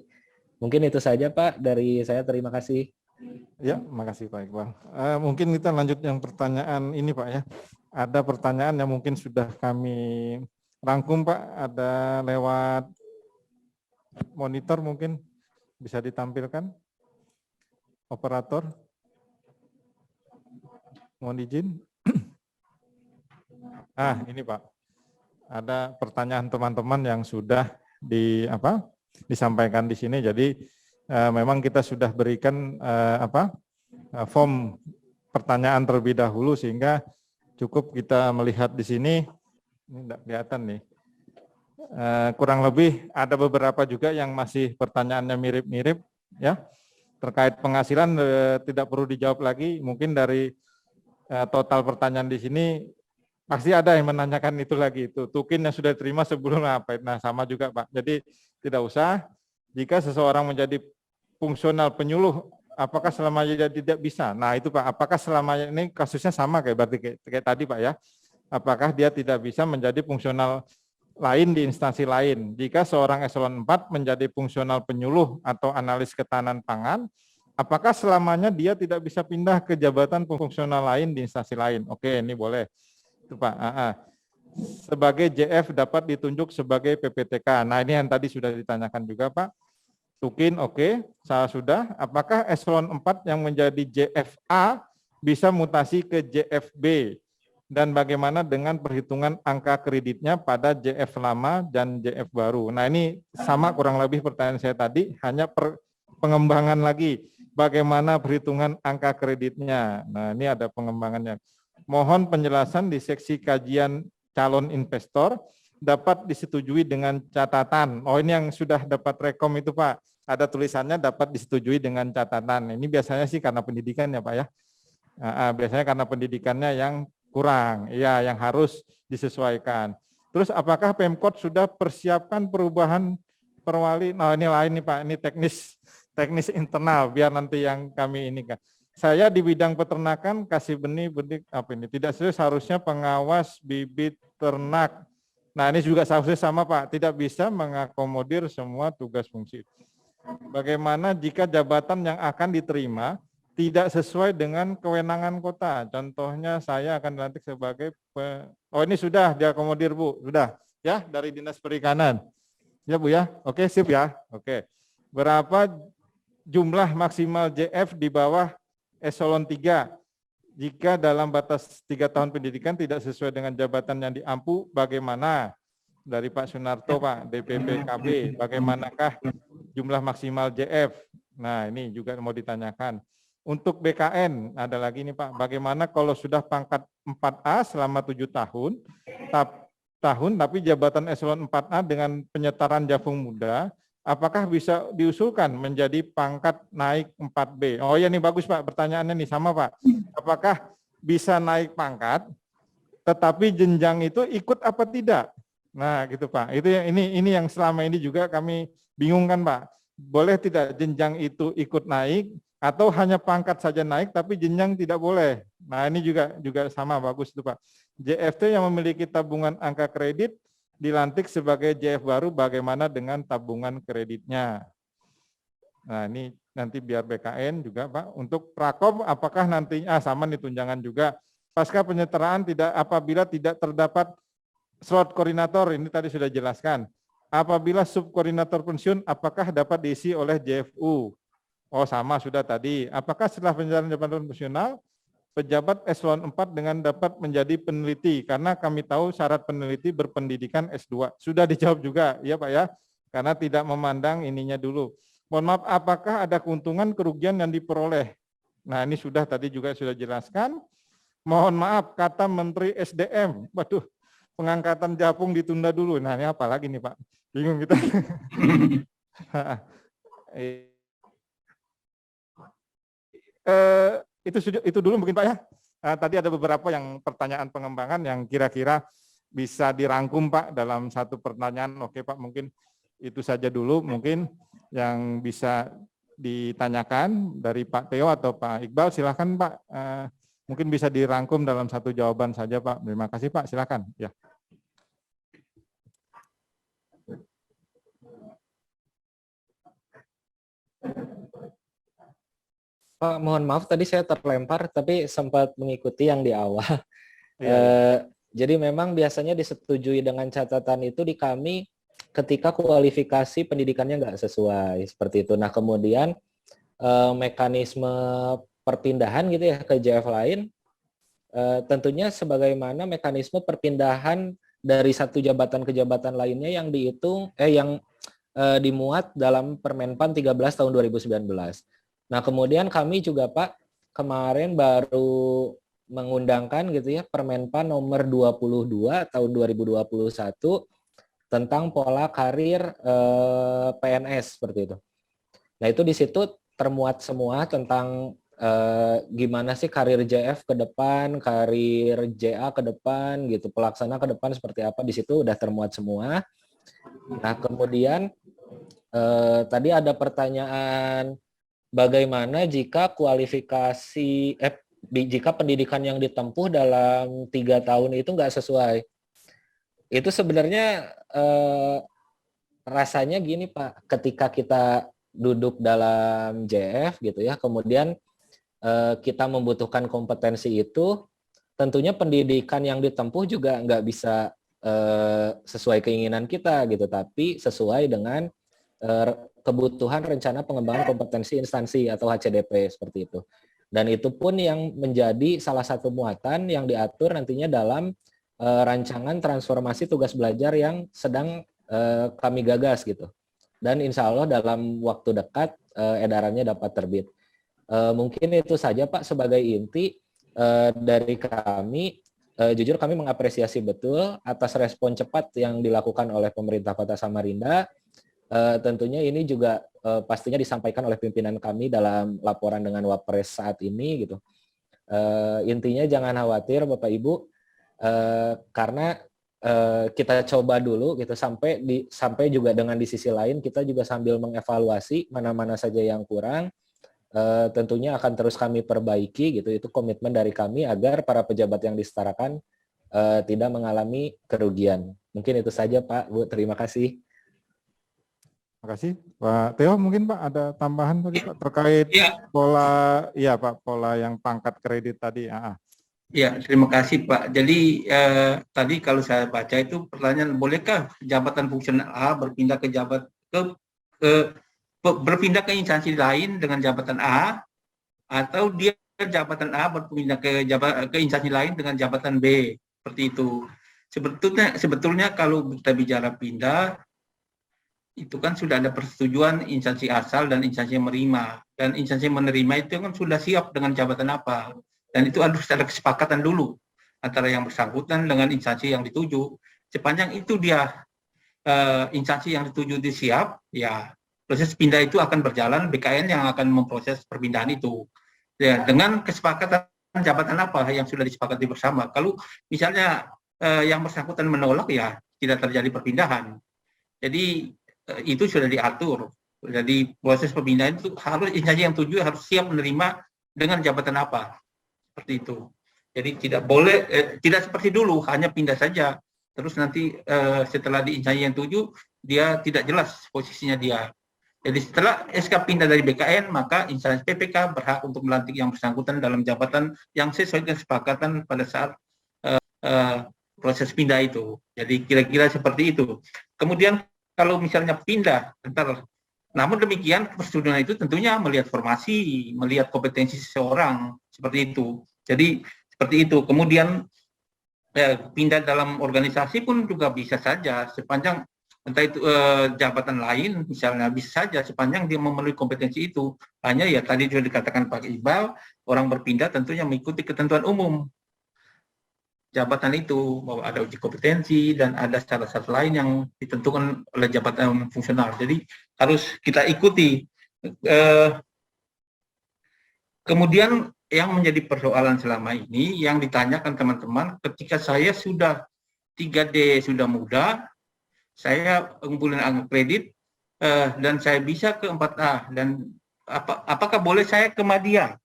Mungkin itu saja Pak dari saya, terima kasih. Ya, makasih Pak Iqbal. Mungkin kita lanjut yang pertanyaan ini Pak ya. Ada pertanyaan yang mungkin sudah kami rangkum Pak, ada lewat monitor mungkin bisa ditampilkan. Operator, mohon izin. Ini Pak. Ada pertanyaan teman-teman yang sudah disampaikan di sini. Jadi memang kita sudah berikan form pertanyaan terlebih dahulu sehingga cukup kita melihat di sini. Ini tidak kelihatan nih. Kurang lebih ada beberapa juga yang masih pertanyaannya mirip-mirip ya. Terkait penghasilan tidak perlu dijawab lagi. Mungkin dari total pertanyaan di sini pasti ada yang menanyakan itu lagi. Itu tukin yang sudah diterima sebelum apa? Nah, sama juga Pak. Jadi tidak usah. Jika seseorang menjadi fungsional penyuluh, apakah selamanya tidak bisa? Nah itu Pak, apakah selamanya ini kasusnya sama kayak tadi Pak ya? Apakah dia tidak bisa menjadi fungsional lain di instansi lain? Jika seorang eselon 4 menjadi fungsional penyuluh atau analis ketahanan pangan, apakah selamanya dia tidak bisa pindah ke jabatan fungsional lain di instansi lain? Oke, ini boleh. Itu Pak. Sebagai JF dapat ditunjuk sebagai PPTK. Nah ini yang tadi sudah ditanyakan juga Pak. Tukin, oke, saya sudah. Apakah eselon 4 yang menjadi JFA bisa mutasi ke JFB? Dan bagaimana dengan perhitungan angka kreditnya pada JF lama dan JF baru? Nah ini sama kurang lebih pertanyaan saya tadi, hanya pengembangan lagi. Bagaimana perhitungan angka kreditnya? Nah ini ada pengembangannya. Mohon penjelasan di seksi kajian calon investor dapat disetujui dengan catatan. Oh ini yang sudah dapat rekom itu Pak. Ada tulisannya dapat disetujui dengan catatan. Ini biasanya sih karena pendidikan ya Pak ya. Biasanya karena pendidikannya yang kurang, ya yang harus disesuaikan. Terus apakah Pemkot sudah persiapkan perubahan perwali? Nah ini lain nih Pak, ini teknis internal biar nanti yang kami ini kan. Saya di bidang peternakan kasih benih apa ini tidak seharusnya pengawas bibit ternak. Nah ini juga seharusnya sama Pak, tidak bisa mengakomodir semua tugas fungsi. Bagaimana jika jabatan yang akan diterima tidak sesuai dengan kewenangan kota? Contohnya saya akan dilantik sebagai oh ini sudah diakomodir Bu, sudah ya dari Dinas Perikanan. Ya Bu ya, oke sip ya, oke. Berapa jumlah maksimal JF di bawah eselon 3? Jika dalam batas 3 tahun pendidikan tidak sesuai dengan jabatan yang diampu, bagaimana? Dari Pak Sunarto, Pak, DPPKB, bagaimanakah jumlah maksimal JF? Nah, ini juga mau ditanyakan. Untuk BKN, ada lagi nih Pak, bagaimana kalau sudah pangkat 4A selama 7 tahun, tapi jabatan eselon 4A dengan penyetaran Jafung Muda, apakah bisa diusulkan menjadi pangkat naik 4B? Oh ya nih bagus Pak, pertanyaannya nih sama Pak. Apakah bisa naik pangkat, tetapi jenjang itu ikut apa tidak? Nah gitu Pak, itu yang ini yang selama ini juga kami bingung kan Pak. Boleh tidak jenjang itu ikut naik atau hanya pangkat saja naik tapi jenjang tidak boleh. Nah ini juga sama bagus itu Pak. JFT yang memiliki tabungan angka kredit dilantik sebagai JF baru, bagaimana dengan tabungan kreditnya? Nah ini nanti biar BKN juga Pak. Untuk Prakom apakah nantinya sama nih tunjangan juga. Pasca penyetaraan apabila tidak terdapat slot koordinator, ini tadi sudah jelaskan. Apabila subkoordinator pensiun, apakah dapat diisi oleh JFU? Oh sama sudah tadi. Apakah setelah penjalanan jabatan fungsional, pejabat eselon 4 dengan dapat menjadi peneliti? Karena kami tahu syarat peneliti berpendidikan S2. Sudah dijawab juga, ya Pak ya. Karena tidak memandang ininya dulu. Mohon maaf, apakah ada keuntungan kerugian yang diperoleh? Nah ini sudah tadi juga sudah jelaskan. Mohon maaf, kata Menteri SDM. Waduh, pengangkatan Japung ditunda dulu. Nah ini apa lagi nih Pak? Bingung kita. Itu dulu mungkin Pak ya. Tadi ada beberapa yang pertanyaan pengembangan yang kira-kira bisa dirangkum Pak dalam satu pertanyaan. Oke Pak, mungkin itu saja dulu mungkin yang bisa ditanyakan dari Pak Theo atau Pak Iqbal. Silakan Pak. Mungkin bisa dirangkum dalam satu jawaban saja Pak. Terima kasih Pak. Silakan. Ya. Pak, mohon maaf tadi saya terlempar, tapi sempat mengikuti yang di awal. Jadi memang biasanya disetujui dengan catatan itu di kami ketika kualifikasi pendidikannya nggak sesuai seperti itu. Nah kemudian mekanisme perpindahan gitu ya ke JF lain, tentunya sebagaimana mekanisme perpindahan dari satu jabatan ke jabatan lainnya yang dihitung yang dimuat dalam Permenpan 13 tahun 2019. Nah kemudian kami juga Pak kemarin baru mengundangkan gitu ya Permenpan nomor 22 tahun 2021 tentang pola karir PNS seperti itu. Nah, itu di situ termuat semua tentang gimana sih karir JF ke depan, karir JA ke depan gitu, pelaksana ke depan seperti apa, di situ udah termuat semua. Nah, kemudian tadi ada pertanyaan bagaimana jika jika pendidikan yang ditempuh dalam 3 tahun itu nggak sesuai. Itu sebenarnya rasanya gini Pak, ketika kita duduk dalam JF gitu ya, kemudian kita membutuhkan kompetensi itu, tentunya pendidikan yang ditempuh juga nggak bisa sesuai keinginan kita gitu, tapi sesuai dengan kebutuhan rencana pengembangan kompetensi instansi atau HCDP seperti itu. Dan itu pun yang menjadi salah satu muatan yang diatur nantinya dalam rancangan transformasi tugas belajar yang sedang kami gagas gitu. Dan insya Allah dalam waktu dekat edarannya dapat terbit. Mungkin itu saja Pak sebagai inti dari kami. Jujur kami mengapresiasi betul atas respon cepat yang dilakukan oleh pemerintah Kota Samarinda. Tentunya ini juga pastinya disampaikan oleh pimpinan kami dalam laporan dengan Wapres saat ini gitu. Intinya jangan khawatir Bapak Ibu, karena kita coba dulu gitu sampai juga dengan di sisi lain kita juga sambil mengevaluasi mana-mana saja yang kurang. Tentunya akan terus kami perbaiki gitu, itu komitmen dari kami agar para pejabat yang disetarakan tidak mengalami kerugian. Mungkin itu saja Pak, Bu, terima kasih. Terima kasih. Pak Theo mungkin Pak ada tambahan tadi Pak terkait pola, iya Pak, pola yang pangkat kredit tadi. Ya, terima kasih Pak. Jadi tadi kalau saya baca itu pertanyaan, bolehkah jabatan fungsional A berpindah ke berpindah ke instansi lain dengan jabatan A, atau dia jabatan A berpindah ke instansi lain dengan jabatan B, seperti itu. Sebetulnya kalau kita bicara pindah, itu kan sudah ada persetujuan instansi asal dan instansi yang menerima, dan instansi yang menerima itu kan sudah siap dengan jabatan apa, dan itu harus ada kesepakatan dulu antara yang bersangkutan dengan instansi yang dituju. Sepanjang itu dia instansi yang dituju disiap, ya proses pindah itu akan berjalan, BKN yang akan memproses perpindahan itu. Ya, dengan kesepakatan jabatan apa yang sudah disepakati bersama. Kalau misalnya yang bersangkutan menolak, ya tidak terjadi perpindahan. Jadi itu sudah diatur. Jadi proses perpindahan itu harus instansi yang tuju harus siap menerima dengan jabatan apa. Seperti itu. Jadi tidak boleh, tidak seperti dulu, hanya pindah saja. Terus nanti setelah di instansi yang tuju, dia tidak jelas posisinya dia. Jadi setelah SK pindah dari BKN, maka instansi PPK berhak untuk melantik yang bersangkutan dalam jabatan yang sesuai dengan kesepakatan pada saat proses pindah itu. Jadi kira-kira seperti itu. Kemudian kalau misalnya pindah, namun demikian persetujuan itu tentunya melihat formasi, melihat kompetensi seseorang, seperti itu. Jadi seperti itu. Kemudian pindah dalam organisasi pun juga bisa saja, sepanjang entah itu jabatan lain misalnya, bisa saja sepanjang dia memenuhi kompetensi itu. Hanya ya tadi sudah dikatakan Pak Iqbal, orang berpindah tentunya mengikuti ketentuan umum jabatan itu, bahwa ada uji kompetensi dan ada syarat-syarat lain yang ditentukan oleh jabatan fungsional. Jadi harus kita ikuti. Kemudian yang menjadi persoalan selama ini yang ditanyakan teman-teman, ketika saya sudah 3D sudah muda, saya ngumpulin angka kredit dan saya bisa ke 4A, dan apakah boleh saya ke Madya?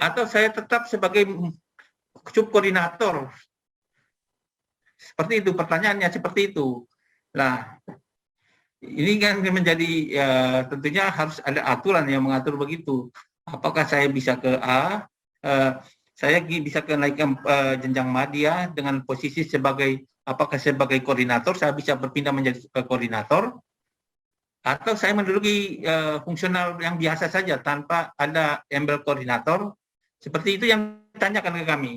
Atau saya tetap sebagai subkoordinator? Seperti itu pertanyaannya, seperti itu. Nah, ini kan menjadi tentunya harus ada aturan yang mengatur begitu. Apakah saya bisa ke A? Saya bisa kenaikan jenjang Madya dengan posisi sebagai, apakah sebagai koordinator saya bisa berpindah menjadi koordinator, atau saya menduduki fungsional yang biasa saja tanpa ada embel koordinator. Seperti itu yang ditanyakan ke kami.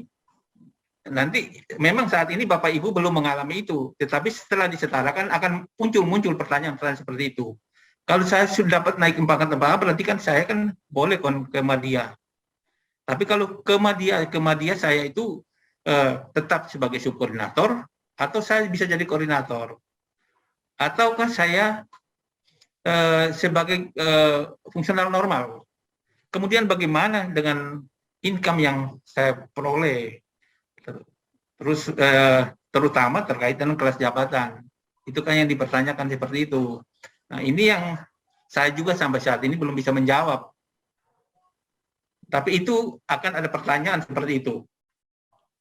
Nanti memang saat ini Bapak Ibu belum mengalami itu, tetapi setelah disetarakan akan muncul pertanyaan seperti itu. Kalau saya sudah dapat naik pangkat apa, berarti kan saya kan boleh ke media. Tapi kalau ke media saya itu tetap sebagai subkoordinator, atau saya bisa jadi koordinator, ataukah saya sebagai fungsional normal. Kemudian bagaimana dengan income yang saya peroleh, terus terutama terkait dengan kelas jabatan, itu kan yang dipertanyakan seperti itu. Nah, ini yang saya juga sampai saat ini belum bisa menjawab. Tapi itu akan ada pertanyaan seperti itu.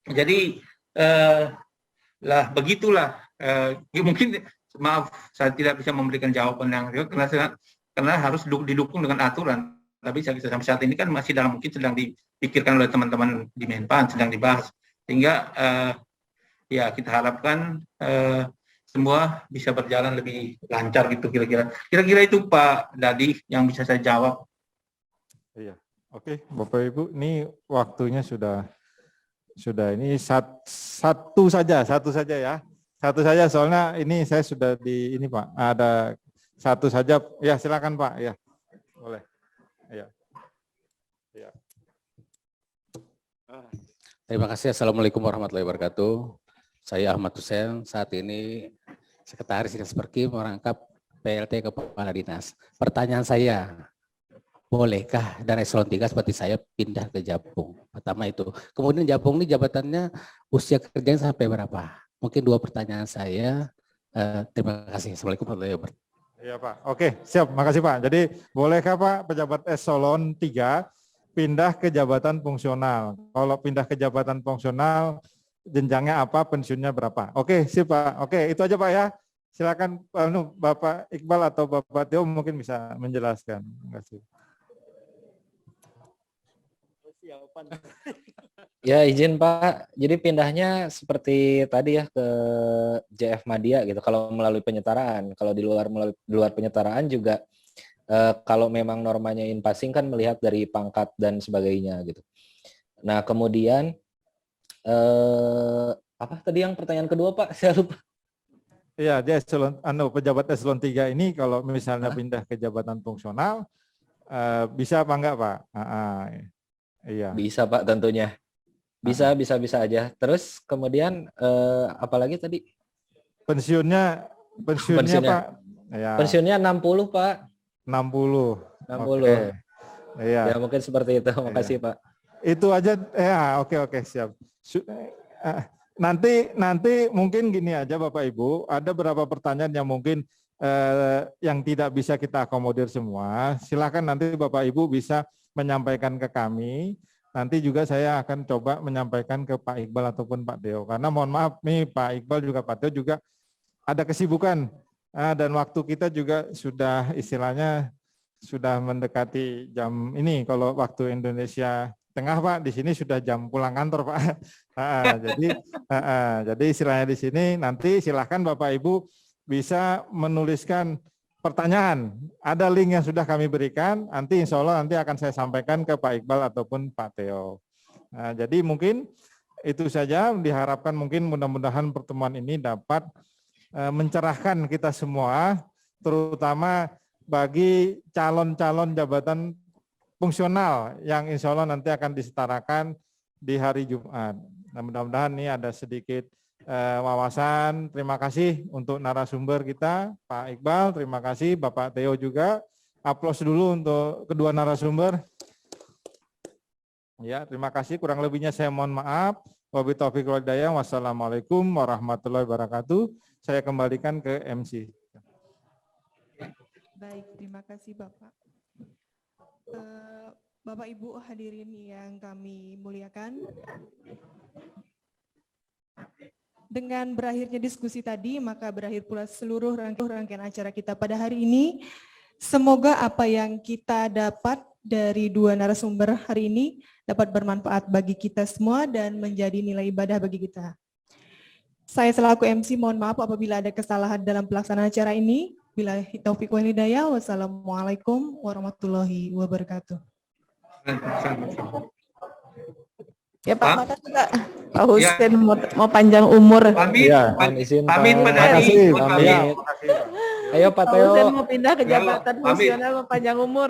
Jadi begitulah. Mungkin maaf saya tidak bisa memberikan jawaban yang karena harus didukung dengan aturan. Tapi sampai saat ini kan masih mungkin sedang dipikirkan oleh teman-teman di Menpan, sedang dibahas. Sehingga ya kita harapkan semua bisa berjalan lebih lancar gitu kira-kira. Kira-kira itu Pak Dadi yang bisa saya jawab. Iya. Oke, Bapak Ibu, ini waktunya sudah ini satu saja ya. Satu saja soalnya ini saya sudah ini Pak, ada satu saja. Ya, silakan Pak. Ya. Boleh. Ya. Ya. Terima kasih. Assalamualaikum warahmatullahi wabarakatuh. Saya Ahmad Hussein, saat ini Sekretaris Dinas Perkim merangkap PLT Kepala Dinas. Pertanyaan saya, bolehkah dan eselon 3 seperti saya pindah ke Japung? Pertama itu. Kemudian Japung ini jabatannya usia kerjanya sampai berapa? Mungkin dua pertanyaan saya. Terima kasih. Assalamualaikum warahmatullahi wabarakatuh. Iya Pak. Oke, siap. Makasih Pak. Jadi bolehkah Pak pejabat eselon 3 pindah ke jabatan fungsional? Kalau pindah ke jabatan fungsional, jenjangnya apa, pensiunnya berapa? Oke, sip Pak. Oke, itu aja Pak ya. Silakan Bapak Iqbal atau Bapak Teo mungkin bisa menjelaskan. Terima kasih. Ya izin Pak, jadi pindahnya seperti tadi ya ke JF Madya gitu. Kalau melalui penyetaraan, kalau di luar penyetaraan juga kalau memang normanya in passing kan melihat dari pangkat dan sebagainya gitu. Nah kemudian apa tadi yang pertanyaan kedua Pak? Saya lupa. Iya, dia pejabat eselon 3 ini kalau misalnya pindah ke jabatan fungsional bisa apa enggak Pak? Iya. Bisa Pak tentunya. Bisa aja. Terus kemudian apalagi tadi? Pensiunnya Pak. Ya. Pensiunnya 60 Pak. 60. 60. Okay. Iya. Ya mungkin seperti itu. Makasih Pak. Itu aja ya, oke siap. Nanti mungkin gini aja Bapak Ibu, ada beberapa pertanyaan yang mungkin yang tidak bisa kita akomodir semua. Silakan nanti Bapak Ibu bisa menyampaikan ke kami. Nanti juga saya akan coba menyampaikan ke Pak Iqbal ataupun Pak Teo. Karena mohon maaf nih Pak Iqbal juga Pak Teo juga ada kesibukan. Dan waktu kita juga sudah istilahnya sudah mendekati jam ini. Kalau waktu Indonesia Tengah Pak, di sini sudah jam pulang kantor Pak. Jadi istilahnya di sini nanti silakan Bapak Ibu bisa menuliskan pertanyaan, ada link yang sudah kami berikan, nanti insya Allah nanti akan saya sampaikan ke Pak Iqbal ataupun Pak Teo. Nah, jadi mungkin itu saja, diharapkan mungkin mudah-mudahan pertemuan ini dapat mencerahkan kita semua, terutama bagi calon-calon jabatan fungsional yang insya Allah nanti akan disetarakan di hari Jumat. Nah, mudah-mudahan ini ada sedikit wawasan. Terima kasih untuk narasumber kita, Pak Iqbal. Terima kasih Bapak Teo juga. Aplaus dulu untuk kedua narasumber. Ya, terima kasih. Kurang lebihnya saya mohon maaf. Wabillahi taufiq wal hidayah. Wassalamualaikum warahmatullahi wabarakatuh. Saya kembalikan ke MC. Baik, terima kasih Bapak. Bapak Ibu hadirin yang kami muliakan. Dengan berakhirnya diskusi tadi, maka berakhir pula seluruh rangkaian acara kita pada hari ini. Semoga apa yang kita dapat dari dua narasumber hari ini dapat bermanfaat bagi kita semua dan menjadi nilai ibadah bagi kita. Saya selaku MC mohon maaf apabila ada kesalahan dalam pelaksanaan acara ini. Billahi taufiq wal hidayah. Wassalamualaikum warahmatullahi wabarakatuh. Ya Pak, makasih Pak. Pak Hussein mau panjang umur. Pamit, Ya. pamit pada hari. Terima kasih. Ayo Pak Kalau saya Teo. mau pindah ke jabatan Pamit. fungsional panjang umur.